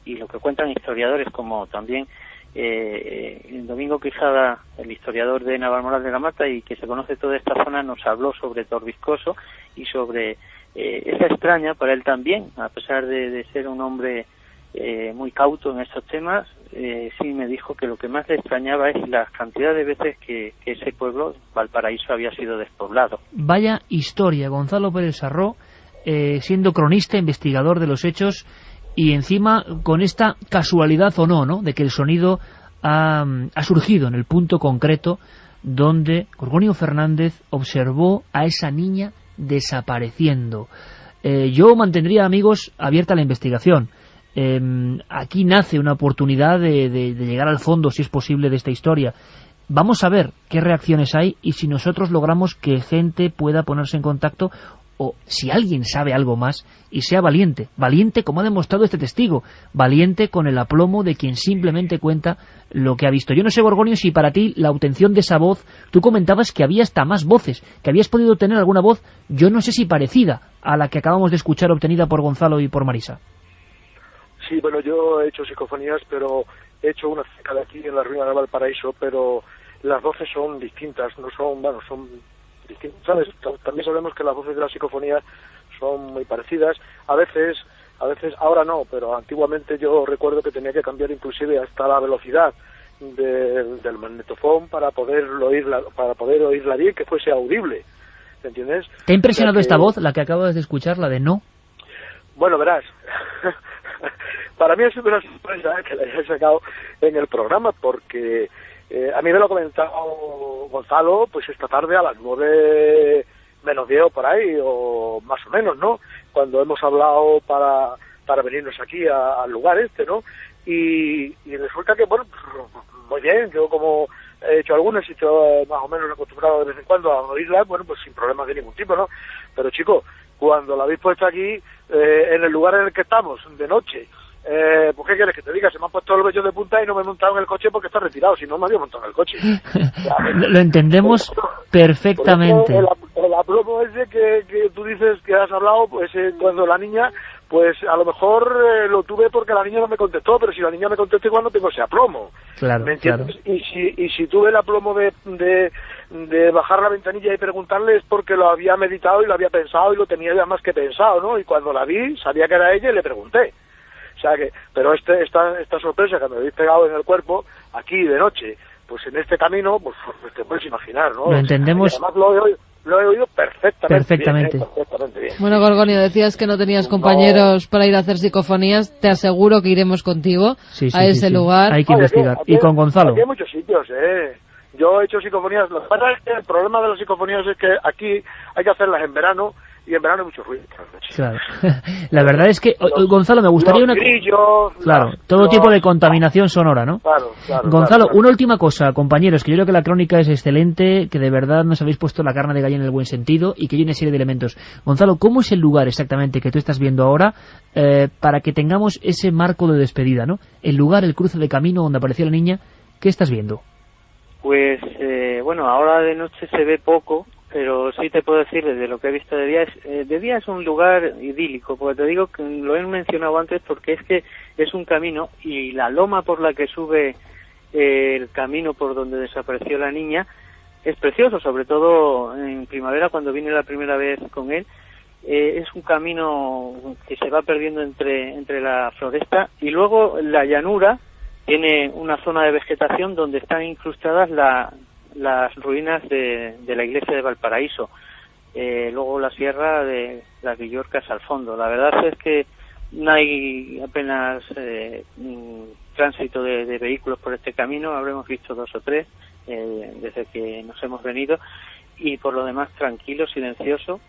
y lo que cuentan historiadores, como también el Domingo Quijada, el historiador de Navalmoral de la Mata, y que se conoce toda esta zona, nos habló sobre Torbiscoso y sobre esa extraña, para él también, a pesar de ser un hombre muy cauto en estos temas, sí me dijo que lo que más le extrañaba es la cantidad de veces que ese pueblo, Valparaíso, había sido despoblado. Vaya historia, Gonzalo Pérez Arró, siendo cronista, investigador de los hechos, y encima con esta casualidad o no, de que el sonido ha surgido en el punto concreto donde Gorgonio Fernández observó a esa niña desapareciendo. Yo mantendría, amigos, abierta la investigación. Aquí nace una oportunidad de llegar al fondo, si es posible, de esta historia. Vamos a ver qué reacciones hay y si nosotros logramos que gente pueda ponerse en contacto, o si alguien sabe algo más, y sea valiente, valiente como ha demostrado este testigo, valiente con el aplomo de quien simplemente cuenta lo que ha visto. Yo no sé, Gorgonio, si para ti la obtención de esa voz, tú comentabas que había hasta más voces, que habías podido tener alguna voz, yo no sé si parecida a la que acabamos de escuchar obtenida por Gonzalo y por Marisa. Sí, bueno, yo he hecho psicofonías, pero he hecho una cerca de aquí en la ruina de Valparaíso, pero las voces son distintas, no son, bueno, son distintas, ¿sabes? También sabemos que las voces de la psicofonía son muy parecidas, a veces, ahora no, pero antiguamente yo recuerdo que tenía que cambiar inclusive hasta la velocidad del magnetofón para poder oírla bien, que fuese audible, ¿entiendes? ¿Te ha impresionado esta voz, la que acabas de escuchar, la de No? Bueno, verás, para mí es una sorpresa que la haya sacado en el programa, porque a mí me lo ha comentado Gonzalo, pues esta tarde a las 9 menos 10 o por ahí, o más o menos, ¿no? Cuando hemos hablado para venirnos aquí al lugar este, ¿no? Y resulta que, bueno, muy bien, yo como he hecho algunas y estoy más o menos acostumbrado de vez en cuando a oírlas, bueno, pues sin problemas de ningún tipo, ¿no? Pero chicos, cuando la habéis puesto aquí, en el lugar en el que estamos, de noche, pues ¿qué quieres que te diga? Se me han puesto los vellos de punta y no me he montado en el coche porque está retirado, si no me había montado en el coche. Lo entendemos perfectamente. El aplomo ese que tú dices que has hablado, pues cuando la niña, pues a lo mejor lo tuve porque la niña no me contestó, pero si la niña me contesta igual no tengo ese aplomo. Claro, ¿me entiendes? Claro. Y si tuve el aplomo de bajar la ventanilla y preguntarle, es porque lo había meditado y lo había pensado y lo tenía ya más que pensado, ¿no? Y cuando la vi, sabía que era ella y le pregunté. O sea que, pero esta sorpresa que me habéis pegado en el cuerpo, aquí de noche, pues en este camino, pues te puedes imaginar, ¿no? Lo entendemos. Y además lo he oído perfectamente. Bien. Bueno, Gorgonio, decías que no tenías compañeros para ir a hacer psicofonías. Te aseguro que iremos contigo a ese lugar. Hay que investigar. Y con Gonzalo. Aquí hay muchos sitios, Yo he hecho psicofonías. Lo que pasa es que el problema de las psicofonías es que aquí hay que hacerlas en verano, y en verano hay mucho ruido. Claro. La verdad es que, Gonzalo, me gustaría los grillos, Claro, todo tipo de contaminación sonora, ¿no? Claro. Gonzalo, una última cosa, compañeros, que yo creo que la crónica es excelente, que de verdad nos habéis puesto la carne de gallina en el buen sentido y que hay una serie de elementos. Gonzalo, ¿cómo es el lugar exactamente que tú estás viendo ahora para que tengamos ese marco de despedida, ¿no? El lugar, el cruce de camino donde apareció la niña, ¿qué estás viendo? Pues, bueno, ahora de noche se ve poco, pero sí te puedo decir desde lo que he visto de día es un lugar idílico, porque te digo que lo he mencionado antes porque es que es un camino y la loma por la que sube el camino por donde desapareció la niña es precioso, sobre todo en primavera cuando vine la primera vez con él. Es un camino que se va perdiendo entre la floresta y luego la llanura tiene una zona de vegetación donde están incrustadas las ruinas de la iglesia de Valparaíso, luego la sierra de las Villorcas al fondo. La verdad es que no hay apenas tránsito de vehículos por este camino, habremos visto 2 o 3 desde que nos hemos venido, y por lo demás tranquilo, silencioso,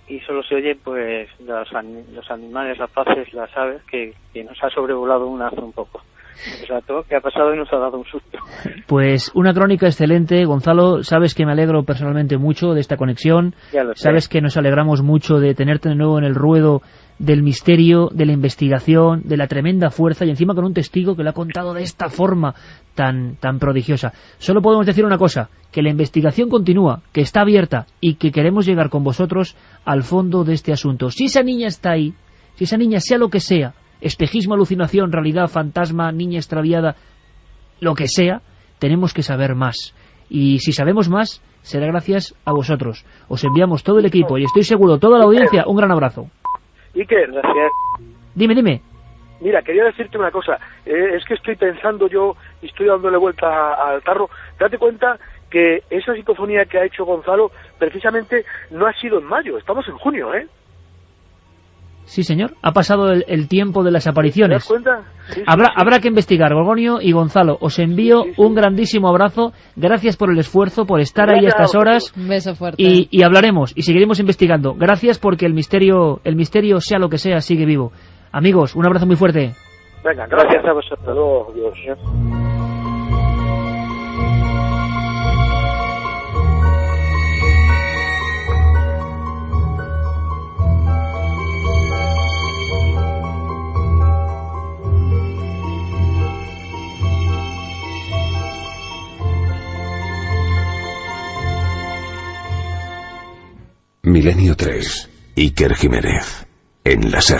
y solo se oye pues los animales rapaces, las aves, que nos ha sobrevolado una hace un poco. Exacto, que ha pasado y nos ha dado un susto. Pues una crónica excelente, Gonzalo. Sabes que me alegro personalmente mucho de esta conexión. Ya lo sé. Sabes que nos alegramos mucho de tenerte de nuevo en el ruedo del misterio, de la investigación, de la tremenda fuerza, y encima con un testigo que lo ha contado de esta forma tan prodigiosa. Solo podemos decir una cosa, que la investigación continúa, que está abierta y que queremos llegar con vosotros al fondo de este asunto. Si esa niña está ahí, si esa niña sea lo que sea, espejismo, alucinación, realidad, fantasma, niña extraviada, lo que sea, tenemos que saber más. Y si sabemos más, será gracias a vosotros. Os enviamos todo el equipo y estoy seguro, toda la audiencia, un gran abrazo. Iker, gracias. Dime. Mira, quería decirte una cosa. Es que estoy pensando yo y estoy dándole vuelta al tarro. Date cuenta que esa psicofonía que ha hecho Gonzalo precisamente no ha sido en mayo, estamos en junio, Sí, señor. Ha pasado el tiempo de las apariciones. ¿Te das cuenta? Sí, Habrá que investigar. Gorgonio y Gonzalo, os envío un grandísimo abrazo. Gracias por el esfuerzo, por estar ahí a estas horas. Un beso fuerte. Y hablaremos y seguiremos investigando. Gracias porque el misterio, sea lo que sea, sigue vivo. Amigos, un abrazo muy fuerte. Venga, gracias a vosotros. Adiós. Milenio 3, Iker Jiménez, en la SER.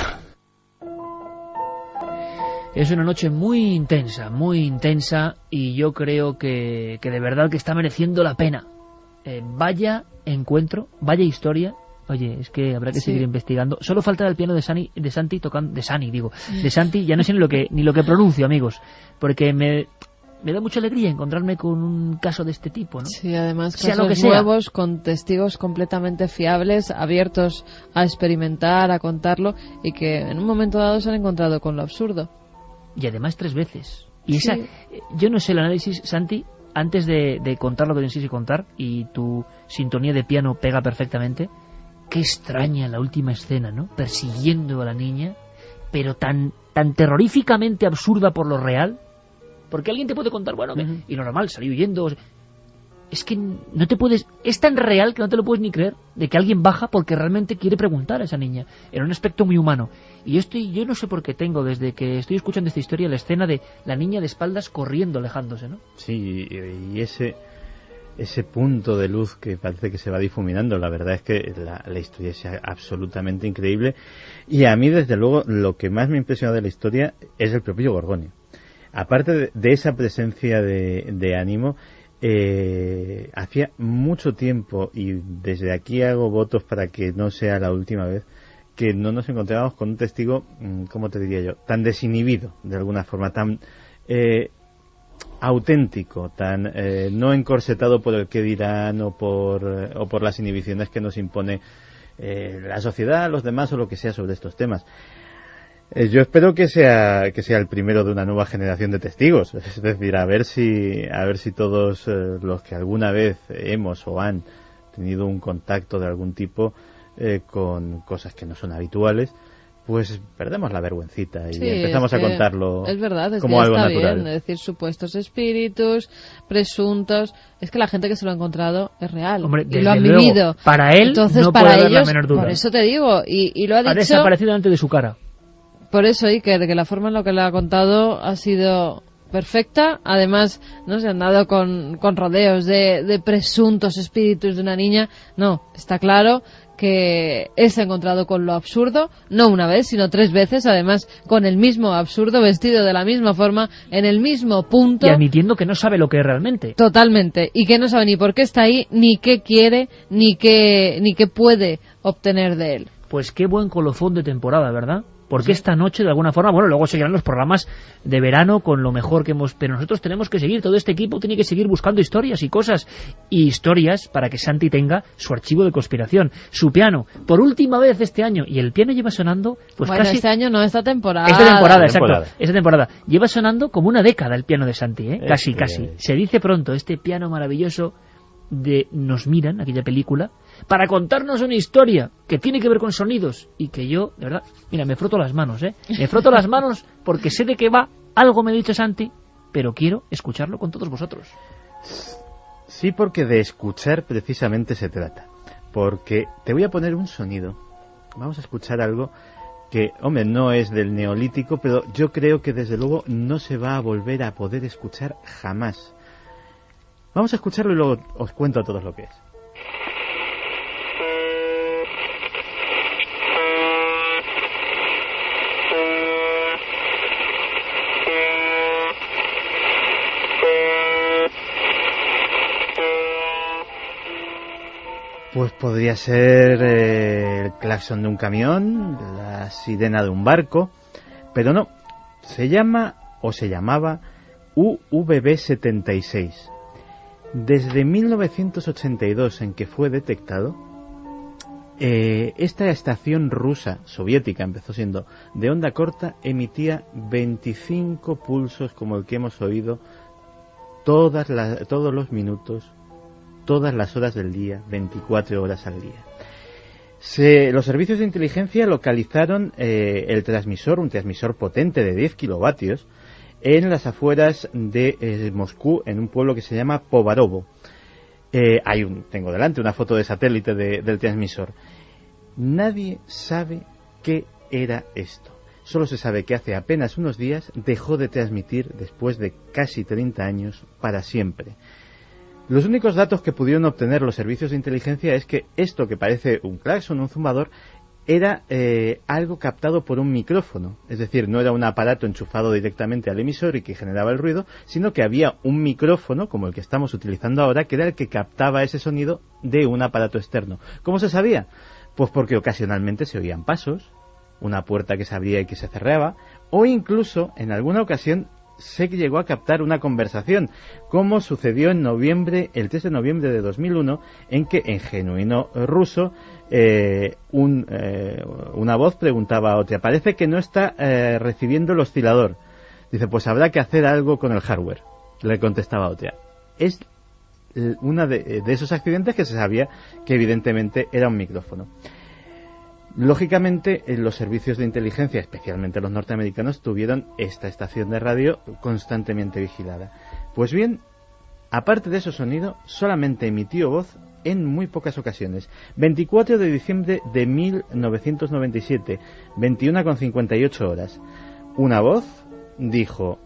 Es una noche muy intensa y yo creo que de verdad que está mereciendo la pena. Vaya encuentro, vaya historia. Oye, es que habrá que seguir investigando. Solo falta el piano de Santi tocando, de Santi, ya no sé ni lo que pronuncio, amigos, porque me da mucha alegría encontrarme con un caso de este tipo, ¿no? Sí, además sea casos lo que sea. nuevos, con testigos completamente fiables, abiertos a experimentar, a contarlo, y que en un momento dado se han encontrado con lo absurdo. Y además 3 veces. Y yo no sé el análisis, Santi, antes de contar lo que necesites contar, y tu sintonía de piano pega perfectamente, qué extraña la última escena, ¿no? Persiguiendo a la niña, pero tan terroríficamente absurda por lo real. Porque alguien te puede contar, bueno, y lo normal, salió huyendo. Es que no te puedes... Es tan real que no te lo puedes ni creer, de que alguien baja porque realmente quiere preguntar a esa niña, en un aspecto muy humano. Y yo no sé por qué tengo, desde que estoy escuchando esta historia, la escena de la niña de espaldas corriendo, alejándose, ¿no? Sí, y ese punto de luz que parece que se va difuminando, la verdad es que la historia es absolutamente increíble. Y a mí, desde luego, lo que más me impresiona de la historia es el propio Gorgonio. Aparte de esa presencia de ánimo, hacía mucho tiempo, y desde aquí hago votos para que no sea la última vez, que no nos encontrábamos con un testigo, ¿cómo te diría yo?, tan desinhibido, de alguna forma, tan auténtico, tan no encorsetado por el qué dirán o por las inhibiciones que nos impone la sociedad, los demás o lo que sea sobre estos temas. Yo espero que sea el primero de una nueva generación de testigos, es decir, a ver si todos los que alguna vez hemos o han tenido un contacto de algún tipo con cosas que no son habituales, pues perdemos la vergüencita y empezamos a contarlo. Es verdad, es como que algo está natural. bien, es decir, supuestos espíritus, presuntos. Es que la gente que se lo ha encontrado es real. Hombre, y lo han luego, vivido. Para él entonces, no para puede haber ellos, la menor duda. por eso te digo, y lo ha dicho. Ha desaparecido delante de su cara. Por eso, Iker, que la forma en la que lo ha contado ha sido perfecta. Además, no se han dado con rodeos de presuntos espíritus de una niña. No, está claro que él se ha encontrado con lo absurdo, no una vez, sino 3 veces, además con el mismo absurdo, vestido de la misma forma, en el mismo punto. Y admitiendo que no sabe lo que es realmente. Totalmente, y que no sabe ni por qué está ahí, ni qué quiere, ni qué puede obtener de él. Pues qué buen colofón de temporada, ¿verdad? Porque esta noche, de alguna forma, bueno, luego seguirán los programas de verano con lo mejor que hemos... Pero nosotros tenemos que seguir, todo este equipo tiene que seguir buscando historias y cosas. Y historias para que Santi tenga su archivo de conspiración, su piano, por última vez este año. Y el piano lleva sonando, pues bueno, casi... este año no, esta temporada. Esta temporada, exacto. Esta temporada. Lleva sonando como una década el piano de Santi, ¿eh? Casi. Se dice pronto, este piano maravilloso de Nos miran, aquella película, para contarnos una historia que tiene que ver con sonidos y que yo, de verdad, mira, me froto las manos, me froto las manos porque sé de qué va, algo me ha dicho Santi, pero quiero escucharlo con todos vosotros. Sí, porque de escuchar precisamente se trata, porque te voy a poner un sonido, vamos a escuchar algo que, hombre, no es del Neolítico, pero yo creo que desde luego no se va a volver a poder escuchar jamás. Vamos a escucharlo y luego os cuento a todos lo que es. Pues podría ser el claxon de un camión, la sirena de un barco, pero no, se llama o se llamaba UVB76. Desde 1982, en que fue detectado, Esta estación rusa, soviética, empezó siendo de onda corta, emitía 25 pulsos como el que hemos oído todos los minutos, todas las horas del día, 24 horas al día. Los servicios de inteligencia localizaron el transmisor, un transmisor potente de 10 kilovatios, en las afueras de Moscú, en un pueblo que se llama Povarovo. Tengo delante una foto de satélite del transmisor. Nadie sabe qué era esto. Solo se sabe que hace apenas unos días dejó de transmitir después de casi 30 años para siempre. Los únicos datos que pudieron obtener los servicios de inteligencia es que esto que parece un claxon, un zumbador, era algo captado por un micrófono. Es decir, no era un aparato enchufado directamente al emisor y que generaba el ruido, sino que había un micrófono, como el que estamos utilizando ahora, que era el que captaba ese sonido de un aparato externo. ¿Cómo se sabía? Pues porque ocasionalmente se oían pasos, una puerta que se abría y que se cerraba, o incluso, en alguna ocasión, se llegó a captar una conversación, como sucedió el 3 de noviembre de 2001, en que en genuino ruso una voz preguntaba a otra: parece que no está recibiendo el oscilador. Dice, pues habrá que hacer algo con el hardware, le contestaba otra. Es una de esos accidentes que se sabía que evidentemente era un micrófono. Lógicamente, los servicios de inteligencia, especialmente los norteamericanos, tuvieron esta estación de radio constantemente vigilada. Pues bien, aparte de ese sonido, solamente emitió voz en muy pocas ocasiones. 24 de diciembre de 1997, 21:58 horas. Una voz dijo: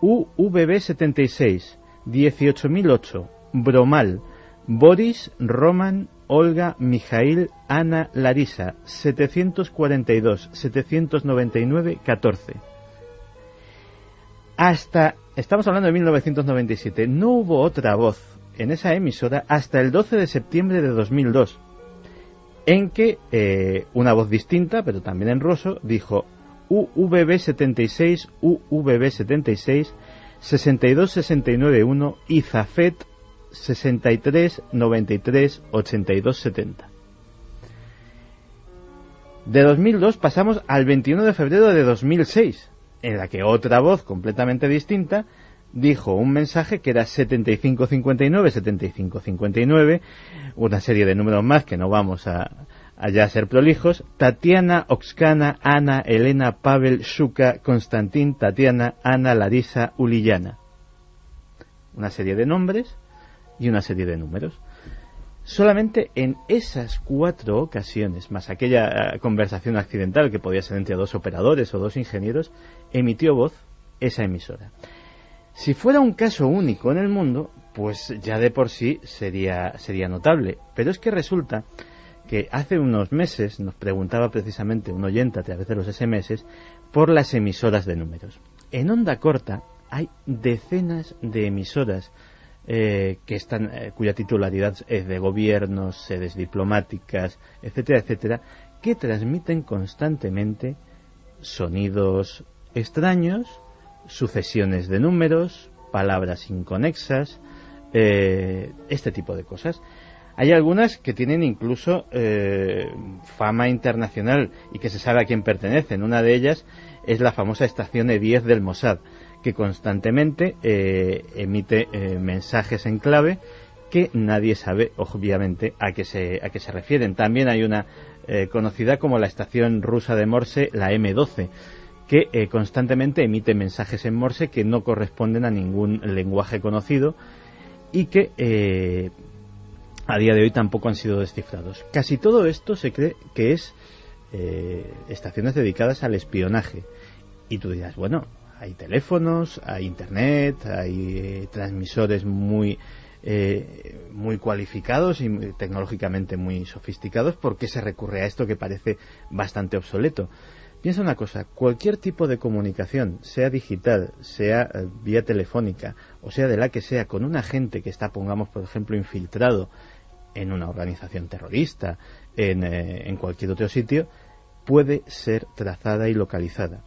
UVB 76, 18008, Bromal, Boris, Roman, Olga, Mijail, Ana, Larisa, 742, 799, 14. Estamos hablando de 1997, no hubo otra voz en esa emisora hasta el 12 de septiembre de 2002, en que una voz distinta, pero también en ruso, dijo UVB 76, UVB 76, 62, 69, 1 y Zafet 63, 93, 82, 70. De 2002 pasamos al 21 de febrero de 2006, en la que otra voz completamente distinta dijo un mensaje que era 7559, 7559, una serie de números más que no vamos a ya ser prolijos: Tatiana, Oksana, Ana, Elena, Pavel, Shuka, Konstantin, Tatiana, Ana, Larisa, Uliana. Una serie de nombres y una serie de números. Solamente en esas 4 ocasiones, más aquella conversación accidental que podía ser entre 2 operadores o 2 ingenieros, emitió voz esa emisora. Si fuera un caso único en el mundo, pues ya de por sí sería notable. Pero es que resulta que hace unos meses nos preguntaba precisamente un oyente a través de los SMS por las emisoras de números. En onda corta hay decenas de emisoras cuya titularidad es de gobiernos, sedes diplomáticas, etcétera, etcétera, que transmiten constantemente sonidos extraños, sucesiones de números, palabras inconexas, este tipo de cosas. Hay algunas que tienen incluso fama internacional y que se sabe a quién pertenecen. Una de ellas es la famosa estación E10 del Mossad, que constantemente emite mensajes en clave que nadie sabe, obviamente, a qué se refieren. También hay una conocida como la estación rusa de Morse, la M12, que constantemente emite mensajes en Morse que no corresponden a ningún lenguaje conocido y que a día de hoy tampoco han sido descifrados. Casi todo esto se cree que es estaciones dedicadas al espionaje. Y tú dirás, bueno, hay teléfonos, hay internet, hay transmisores muy cualificados y tecnológicamente muy sofisticados. ¿Por qué se recurre a esto que parece bastante obsoleto? Piensa una cosa: cualquier tipo de comunicación, sea digital, sea vía telefónica, o sea de la que sea, con un agente que está, pongamos por ejemplo, infiltrado en una organización terrorista, en cualquier otro sitio, puede ser trazada y localizada.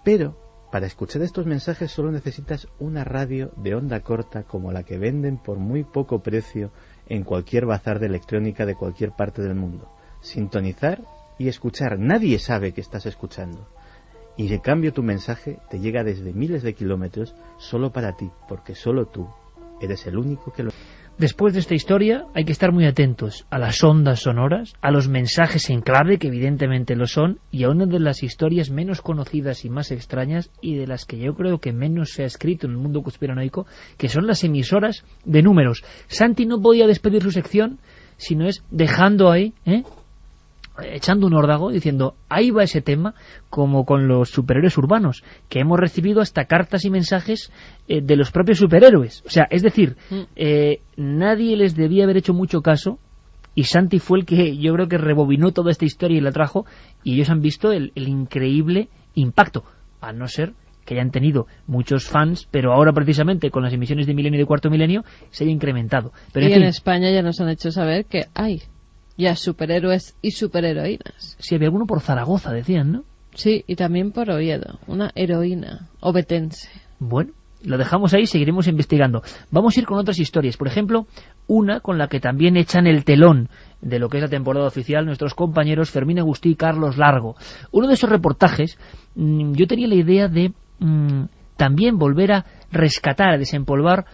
Pero para escuchar estos mensajes solo necesitas una radio de onda corta como la que venden por muy poco precio en cualquier bazar de electrónica de cualquier parte del mundo. sintonizar y escuchar. Nadie sabe que estás escuchando. Y en cambio tu mensaje te llega desde miles de kilómetros solo para ti, porque solo tú eres el único que lo... Después de esta historia hay que estar muy atentos a las ondas sonoras, a los mensajes en clave, que evidentemente lo son, y a una de las historias menos conocidas y más extrañas, y de las que yo creo que menos se ha escrito en el mundo conspiranoico, que son las emisoras de números. Santi no podía despedir su sección, sino es dejando ahí, echando un órdago, diciendo, ahí va ese tema, como con los superhéroes urbanos, que hemos recibido hasta cartas y mensajes de los propios superhéroes. O sea, es decir, nadie les debía haber hecho mucho caso, y Santi fue el que yo creo que rebobinó toda esta historia y la trajo, y ellos han visto el increíble impacto, a no ser que hayan tenido muchos fans, pero ahora precisamente con las emisiones de Milenio y de Cuarto Milenio se haya incrementado. Pero y en fin, España ya nos han hecho saber que hay ya superhéroes y superheroínas. Sí, había alguno por Zaragoza, decían, ¿no? Sí, y también por Oviedo, una heroína obetense. Bueno, lo dejamos ahí, seguiremos investigando. Vamos a ir con otras historias, por ejemplo, una con la que también echan el telón de lo que es la temporada oficial nuestros compañeros Fermín Agustí y Carlos Largo. Uno de esos reportajes, yo tenía la idea de también volver a rescatar, a desempolvar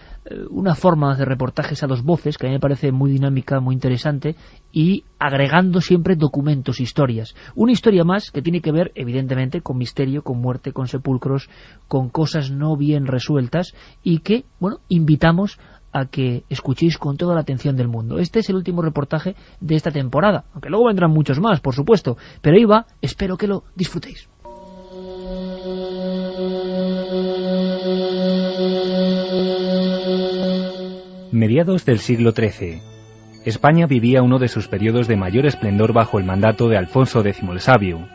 una forma de hacer reportajes a dos voces, que a mí me parece muy dinámica, muy interesante, y agregando siempre documentos, historias. Una historia más que tiene que ver, evidentemente, con misterio, con muerte, con sepulcros, con cosas no bien resueltas, y que, bueno, invitamos a que escuchéis con toda la atención del mundo. Este es el último reportaje de esta temporada, aunque luego vendrán muchos más, por supuesto, pero ahí va, espero que lo disfrutéis. Mediados del siglo XIII. España vivía uno de sus periodos de mayor esplendor bajo el mandato de Alfonso X el Sabio,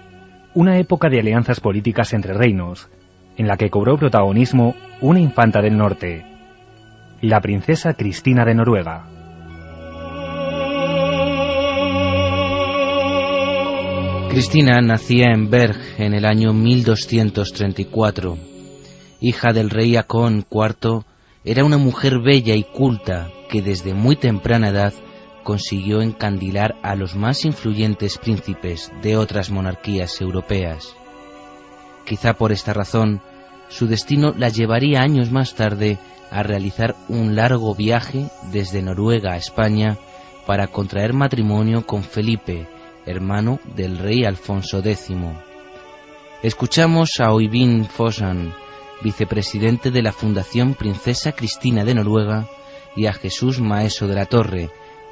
una época de alianzas políticas entre reinos, en la que cobró protagonismo una infanta del norte, la princesa Cristina de Noruega. Cristina nacía en Berg en el año 1234. Hija del rey Haakon IV, era una mujer bella y culta que desde muy temprana edad consiguió encandilar a los más influyentes príncipes de otras monarquías europeas. Quizá por esta razón, su destino la llevaría años más tarde a realizar un largo viaje desde Noruega a España para contraer matrimonio con Felipe, hermano del rey Alfonso X. Escuchamos a Øyvind Fossand, vicepresidente de la Fundación Princesa Cristina de Noruega, y a Jesús Maeso de la Torre,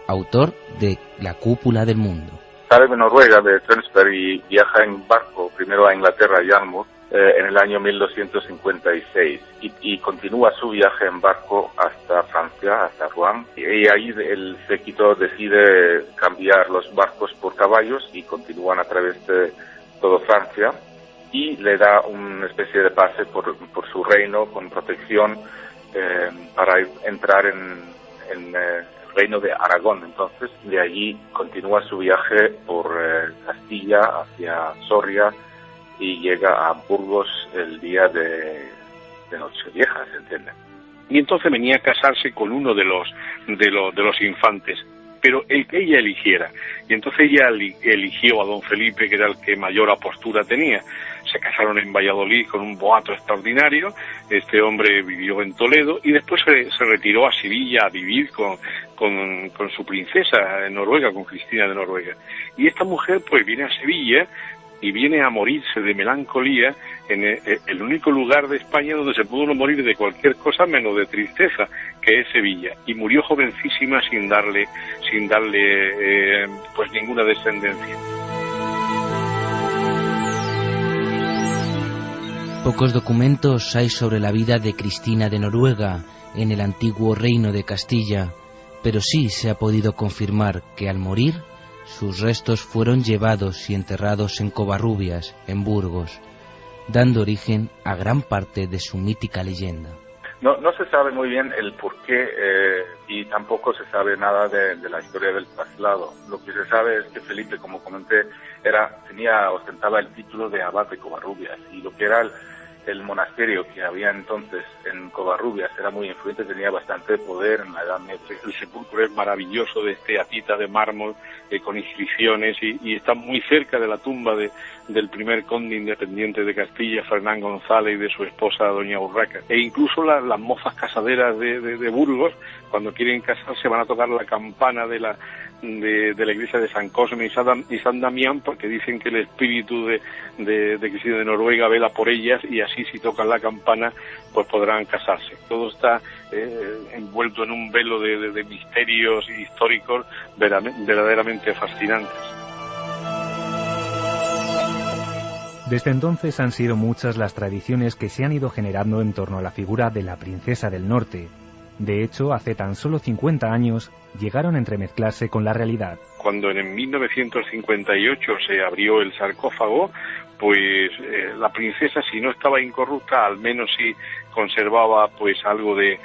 autor de La Cúpula del Mundo. Sale de Noruega, de Tønsberg, y viaja en barco, primero a Inglaterra, a Yarmouth, en el año 1256, y continúa su viaje en barco hasta Francia, hasta Rouen, y ahí el séquito decide cambiar los barcos por caballos y continúan a través de todo Francia, y le da una especie de pase por su reino con protección para entrar en el reino de Aragón. Entonces de allí continúa su viaje por Castilla hacia Soria y llega a Burgos el día de Nochevieja, ¿se entiende? Y entonces venía a casarse con uno de los infantes, pero el que ella eligiera. Y entonces ella eligió a don Felipe, que era el que mayor apostura tenía. Se casaron en Valladolid con un boato extraordinario. Este hombre vivió en Toledo y después se retiró a Sevilla a vivir con su princesa en Noruega, con Cristina de Noruega. Y esta mujer pues viene a Sevilla y viene a morirse de melancolía en el único lugar de España donde se pudo morir de cualquier cosa menos de tristeza, que es Sevilla, y murió jovencísima sin darle pues ninguna descendencia. Pocos documentos hay sobre la vida de Cristina de Noruega en el antiguo reino de Castilla, pero sí se ha podido confirmar que al morir sus restos fueron llevados y enterrados en Covarrubias, en Burgos, dando origen a gran parte de su mítica leyenda. No se sabe muy bien el porqué y tampoco se sabe nada de la historia del traslado. Lo que se sabe es que Felipe, como comenté, ostentaba el título de abad de Covarrubias, y lo que era el monasterio que había entonces en Covarrubias era muy influyente, tenía bastante poder en la Edad Media. El sepulcro es maravilloso, de esteatita de mármol, con inscripciones, y está muy cerca de la tumba del primer conde independiente de Castilla, Fernán González, y de su esposa, doña Urraca. E incluso las mozas casaderas de Burgos, cuando quieren casarse, van a tocar la campana de la iglesia de San Cosme y San Damián, porque dicen que el espíritu de Cristina de Noruega vela por ellas, y así, si tocan la campana, pues podrán casarse. Todo está envuelto en un velo de misterios históricos verdaderamente fascinantes. Desde entonces han sido muchas las tradiciones que se han ido generando en torno a la figura de la princesa del norte. De hecho, hace tan solo 50 años llegaron a entremezclarse con la realidad. Cuando en 1958 se abrió el sarcófago, pues la princesa, si no estaba incorrupta, al menos sí conservaba pues algo de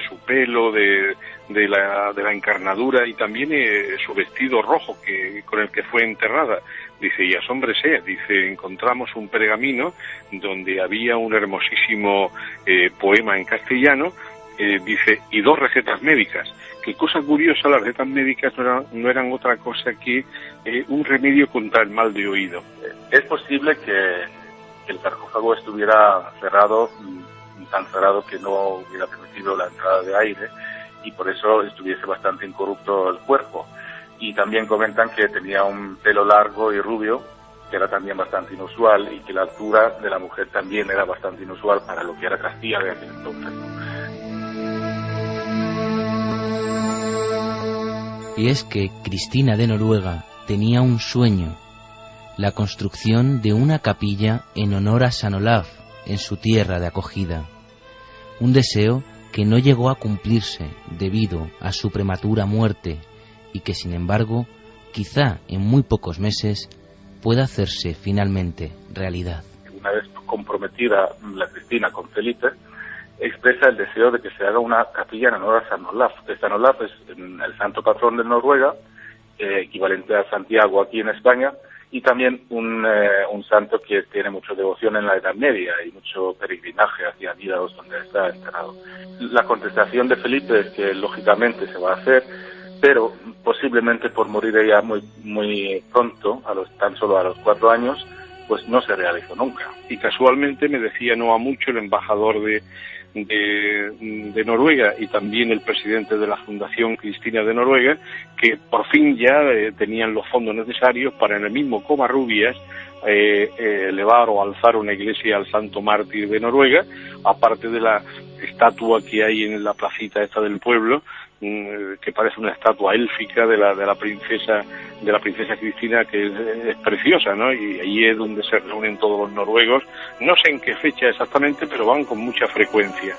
su pelo, de la encarnadura, y también su vestido rojo con el que fue enterrada. Dice, y asómbrese, dice, encontramos un pergamino donde había un hermosísimo poema en castellano, dice, y 2 recetas médicas. Qué cosa curiosa, las recetas médicas no eran otra cosa que un remedio contra el mal de oído. Es posible que el sarcófago estuviera cerrado, tan cerrado que no hubiera permitido la entrada de aire, y por eso estuviese bastante incorrupto el cuerpo. Y también comentan que tenía un pelo largo y rubio, que era también bastante inusual, y que la altura de la mujer también era bastante inusual para lo que era Castilla de aquel entonces. Y es que Cristina de Noruega tenía un sueño, la construcción de una capilla en honor a San Olaf en su tierra de acogida. Un deseo que no llegó a cumplirse debido a su prematura muerte, y que sin embargo, quizá en muy pocos meses, pueda hacerse finalmente realidad. Una vez comprometida la Cristina con Felipe, expresa el deseo de que se haga una capilla en honor a San Olaf. San Olaf es el santo patrón de Noruega, equivalente a Santiago aquí en España, y también un santo que tiene mucha devoción en la Edad Media y mucho peregrinaje hacia Nidaros, donde está enterrado. La contestación de Felipe es que lógicamente se va a hacer, pero posiblemente por morir ella muy pronto, tan solo a los 4 años, pues no se realizó nunca. Y casualmente me decía no ha mucho el embajador de Noruega y también el presidente de la Fundación Cristina de Noruega, que por fin ya tenían los fondos necesarios para en el mismo Covarrubias elevar o alzar una iglesia al santo mártir de Noruega, aparte de la estatua que hay en la placita esta del pueblo, que parece una estatua élfica de la princesa Cristina, que es preciosa, ¿no? Y ahí es donde se reúnen todos los noruegos. No sé en qué fecha exactamente, pero van con mucha frecuencia.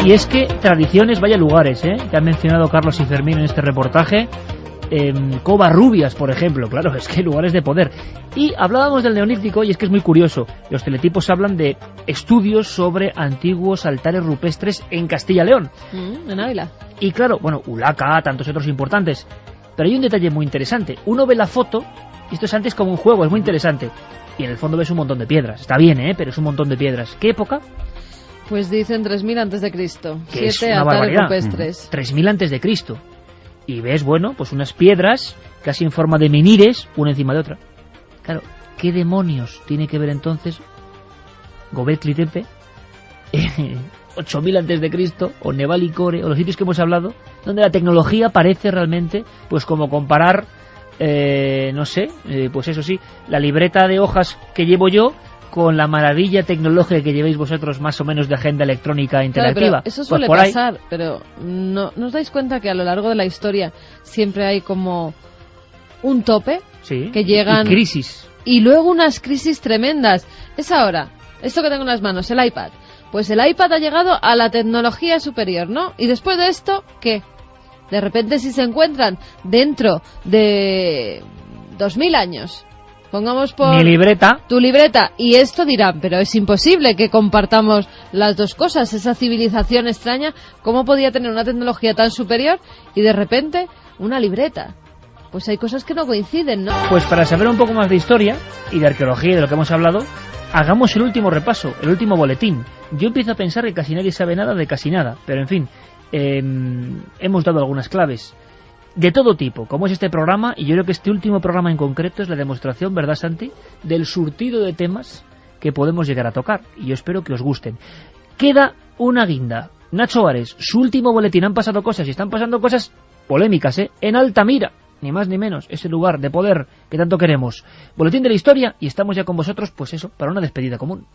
Y es que tradiciones, vaya lugares, que han mencionado Carlos y Fermín en este reportaje. Covarrubias, por ejemplo, claro, es que hay lugares de poder. Y hablábamos del neolítico, y es que es muy curioso. Los teletipos hablan de estudios sobre antiguos altares rupestres en Castilla y León. En Ávila. Y claro, bueno, Ulaca, tantos otros importantes. Pero hay un detalle muy interesante. Uno ve la foto, y esto es antes como un juego, es muy interesante. Y en el fondo ves un montón de piedras. Está bien, pero es un montón de piedras. ¿Qué época? Pues dicen 3000 antes de Cristo. 7 altares barbaridad. Rupestres. 3000 antes de Cristo. Y ves, bueno, pues unas piedras casi en forma de menires, una encima de otra. Claro, ¿qué demonios tiene que ver entonces Göbekli Tepe, 8000 antes de Cristo, o Nevalikore, o los sitios que hemos hablado, donde la tecnología parece realmente, pues como comparar, no sé, pues eso sí, la libreta de hojas que llevo yo con la maravilla tecnológica que llevéis vosotros, más o menos de agenda electrónica interactiva. Claro, eso suele pasar, pero ¿no os dais cuenta que a lo largo de la historia siempre hay como un tope? Sí, que llegan... y crisis. Y luego unas crisis tremendas. Es ahora, esto que tengo en las manos, el iPad. Pues el iPad ha llegado a la tecnología superior, ¿no? Y después de esto, ¿qué? De repente, si se encuentran dentro de 2000 años... Pongamos por mi libreta, tu libreta, y esto dirán, pero es imposible que compartamos las dos cosas, esa civilización extraña, ¿cómo podía tener una tecnología tan superior y de repente una libreta? Pues hay cosas que no coinciden, ¿no? Pues para saber un poco más de historia y de arqueología y de lo que hemos hablado, hagamos el último repaso, el último boletín. Yo empiezo a pensar que casi nadie sabe nada de casi nada, pero en fin, hemos dado algunas claves de todo tipo, como es este programa, y yo creo que este último programa en concreto es la demostración, ¿verdad, Santi?, del surtido de temas que podemos llegar a tocar, y yo espero que os gusten. Queda una guinda. Nacho Ares, su último boletín. Han pasado cosas, y están pasando cosas polémicas, en Altamira, ni más ni menos, ese lugar de poder que tanto queremos. Boletín de la historia, y estamos ya con vosotros, pues eso, para una despedida común.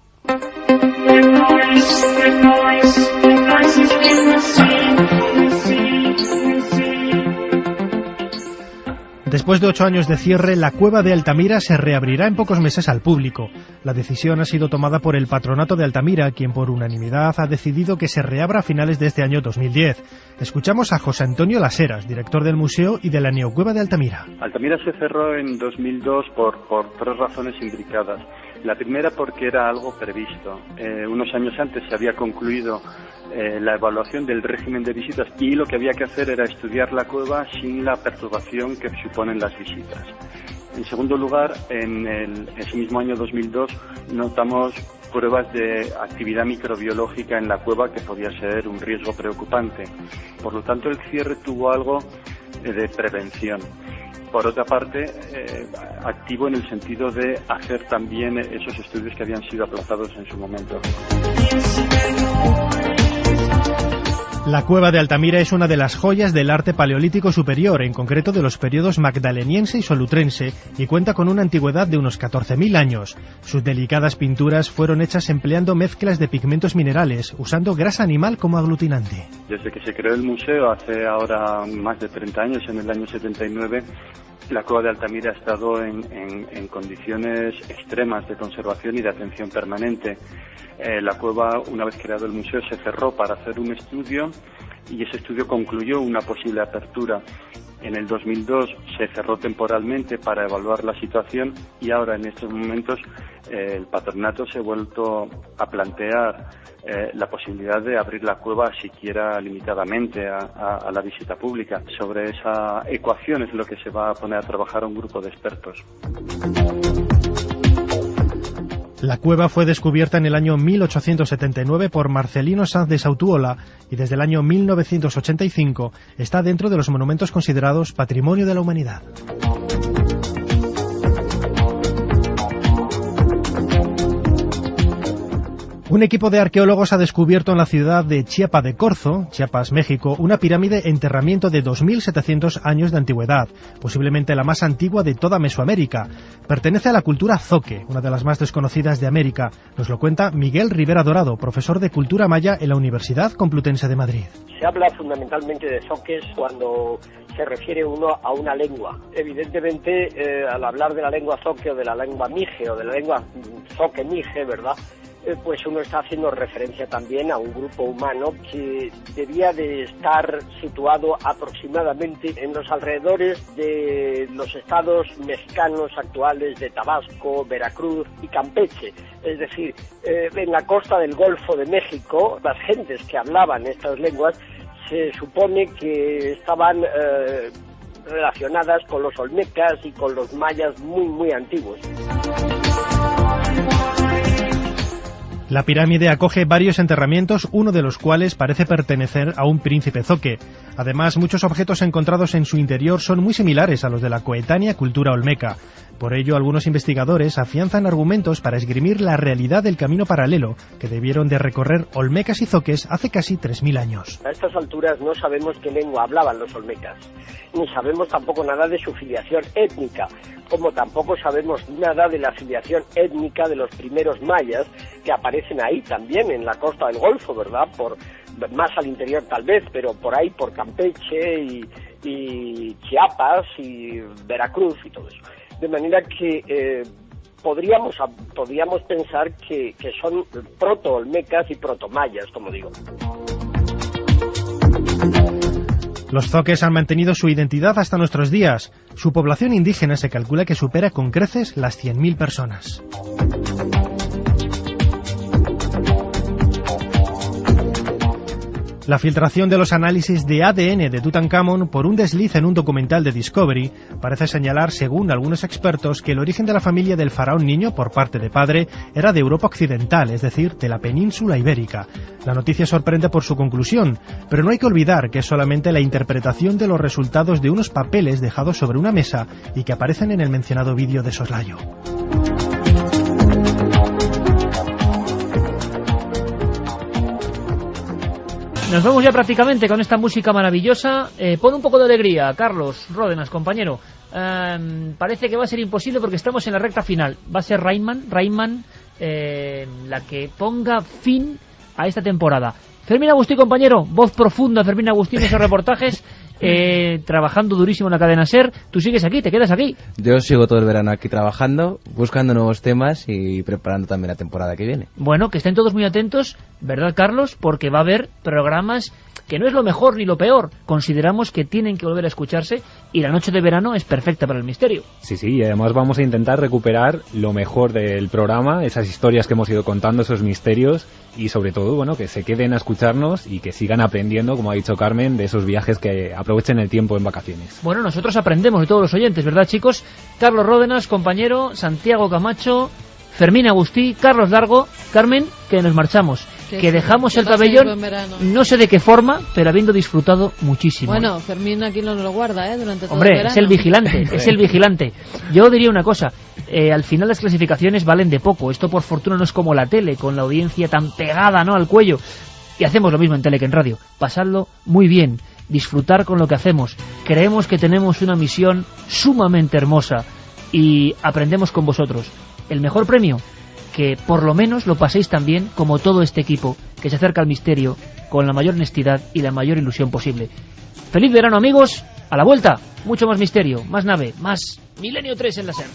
Después de 8 años de cierre, la cueva de Altamira se reabrirá en pocos meses al público. La decisión ha sido tomada por el Patronato de Altamira, quien por unanimidad ha decidido que se reabra a finales de este año 2010. Escuchamos a José Antonio Las, director del museo y de la Neocueva de Altamira. Altamira se cerró en 2002 por 3 razones imbricadas. La primera porque era algo previsto. Unos años antes se había concluido la evaluación del régimen de visitas y lo que había que hacer era estudiar la cueva sin la perturbación que suponen las visitas. En segundo lugar, en ese mismo año 2002 notamos pruebas de actividad microbiológica en la cueva que podía ser un riesgo preocupante. Por lo tanto, el cierre tuvo algo de prevención. Por otra parte, activo en el sentido de hacer también esos estudios que habían sido aplazados en su momento. La cueva de Altamira es una de las joyas del arte paleolítico superior, en concreto de los periodos magdaleniense y solutrense, y cuenta con una antigüedad de unos 14.000 años. Sus delicadas pinturas fueron hechas empleando mezclas de pigmentos minerales, usando grasa animal como aglutinante. Desde que se creó el museo, hace ahora más de 30 años, en el año 79, la cueva de Altamira ha estado en condiciones extremas de conservación y de atención permanente. La cueva, una vez creado el museo, se cerró para hacer un estudio y ese estudio concluyó una posible apertura. En el 2002 se cerró temporalmente para evaluar la situación y ahora en estos momentos el patronato se ha vuelto a plantear la posibilidad de abrir la cueva siquiera limitadamente a la visita pública. Sobre esa ecuación es lo que se va a poner a trabajar un grupo de expertos. La cueva fue descubierta en el año 1879 por Marcelino Sanz de Sautuola y desde el año 1985 está dentro de los monumentos considerados Patrimonio de la Humanidad. Un equipo de arqueólogos ha descubierto en la ciudad de Chiapa de Corzo, Chiapas, México, una pirámide enterramiento de 2.700 años de antigüedad, posiblemente la más antigua de toda Mesoamérica. Pertenece a la cultura zoque, una de las más desconocidas de América. Nos lo cuenta Miguel Rivera Dorado, profesor de cultura maya en la Universidad Complutense de Madrid. Se habla fundamentalmente de zoques cuando se refiere uno a una lengua. Evidentemente, al hablar de la lengua zoque o de la lengua mije o de la lengua zoque-mije, ¿verdad?, pues uno está haciendo referencia también a un grupo humano que debía de estar situado aproximadamente en los alrededores de los estados mexicanos actuales de Tabasco, Veracruz y Campeche. Es decir, en la costa del Golfo de México, las gentes que hablaban estas lenguas se supone que estaban relacionadas con los olmecas y con los mayas muy, muy antiguos. La pirámide acoge varios enterramientos, uno de los cuales parece pertenecer a un príncipe zoque. Además, muchos objetos encontrados en su interior son muy similares a los de la coetánea cultura olmeca. Por ello, algunos investigadores afianzan argumentos para esgrimir la realidad del camino paralelo que debieron de recorrer olmecas y zoques hace casi 3.000 años. A estas alturas no sabemos qué lengua hablaban los olmecas, ni sabemos tampoco nada de su filiación étnica, como tampoco sabemos nada de la filiación étnica de los primeros mayas que aparecen ahí también en la costa del Golfo, ¿verdad? Más al interior tal vez, pero por ahí, por Campeche y Chiapas y Veracruz y todo eso. De manera que podríamos pensar que son proto-olmecas y proto-mayas, como digo. Los zoques han mantenido su identidad hasta nuestros días. Su población indígena se calcula que supera con creces las 100.000 personas. La filtración de los análisis de ADN de Tutankamón por un desliz en un documental de Discovery parece señalar, según algunos expertos, que el origen de la familia del faraón niño por parte de padre era de Europa occidental, es decir, de la península ibérica. La noticia sorprende por su conclusión, pero no hay que olvidar que es solamente la interpretación de los resultados de unos papeles dejados sobre una mesa y que aparecen en el mencionado vídeo de soslayo. Nos vamos ya prácticamente con esta música maravillosa. Pon un poco de alegría, Carlos Ródenas, compañero. Parece que va a ser imposible porque estamos en la recta final. Va a ser Rainman la que ponga fin a esta temporada. Fermín Agustí, compañero, voz profunda, Fermín Agustí en esos reportajes, trabajando durísimo en la cadena SER. Tú sigues aquí, te quedas aquí. Yo sigo todo el verano aquí trabajando, buscando nuevos temas y preparando también la temporada que viene. Bueno, que estén todos muy atentos, ¿verdad, Carlos? Porque va a haber programas que no es lo mejor ni lo peor. Consideramos que tienen que volver a escucharse y la noche de verano es perfecta para el misterio. Sí, y además vamos a intentar recuperar lo mejor del programa, esas historias que hemos ido contando, esos misterios y sobre todo, bueno, que se queden a escucharnos y que sigan aprendiendo, como ha dicho Carmen, de esos viajes, que aprovechen el tiempo en vacaciones. Bueno, nosotros aprendemos de todos los oyentes, ¿verdad, chicos? Carlos Ródenas, compañero, Santiago Camacho, Fermín Agustí, Carlos Dargo, Carmen, que nos marchamos. Que dejamos el pabellón, no sé de qué forma, pero habiendo disfrutado muchísimo. Bueno, Fermín aquí no lo guarda, durante todo el verano. Hombre, es el vigilante. Yo diría una cosa, al final las clasificaciones valen de poco. Esto por fortuna no es como la tele, con la audiencia tan pegada, ¿no?, al cuello. Y hacemos lo mismo en tele que en radio. Pasadlo muy bien, disfrutar con lo que hacemos. Creemos que tenemos una misión sumamente hermosa y aprendemos con vosotros. El mejor premio, que por lo menos lo paséis tan bien como todo este equipo que se acerca al misterio con la mayor honestidad y la mayor ilusión posible. Feliz verano, amigos. A la vuelta, mucho más misterio, más nave, más Milenio 3 en la SER.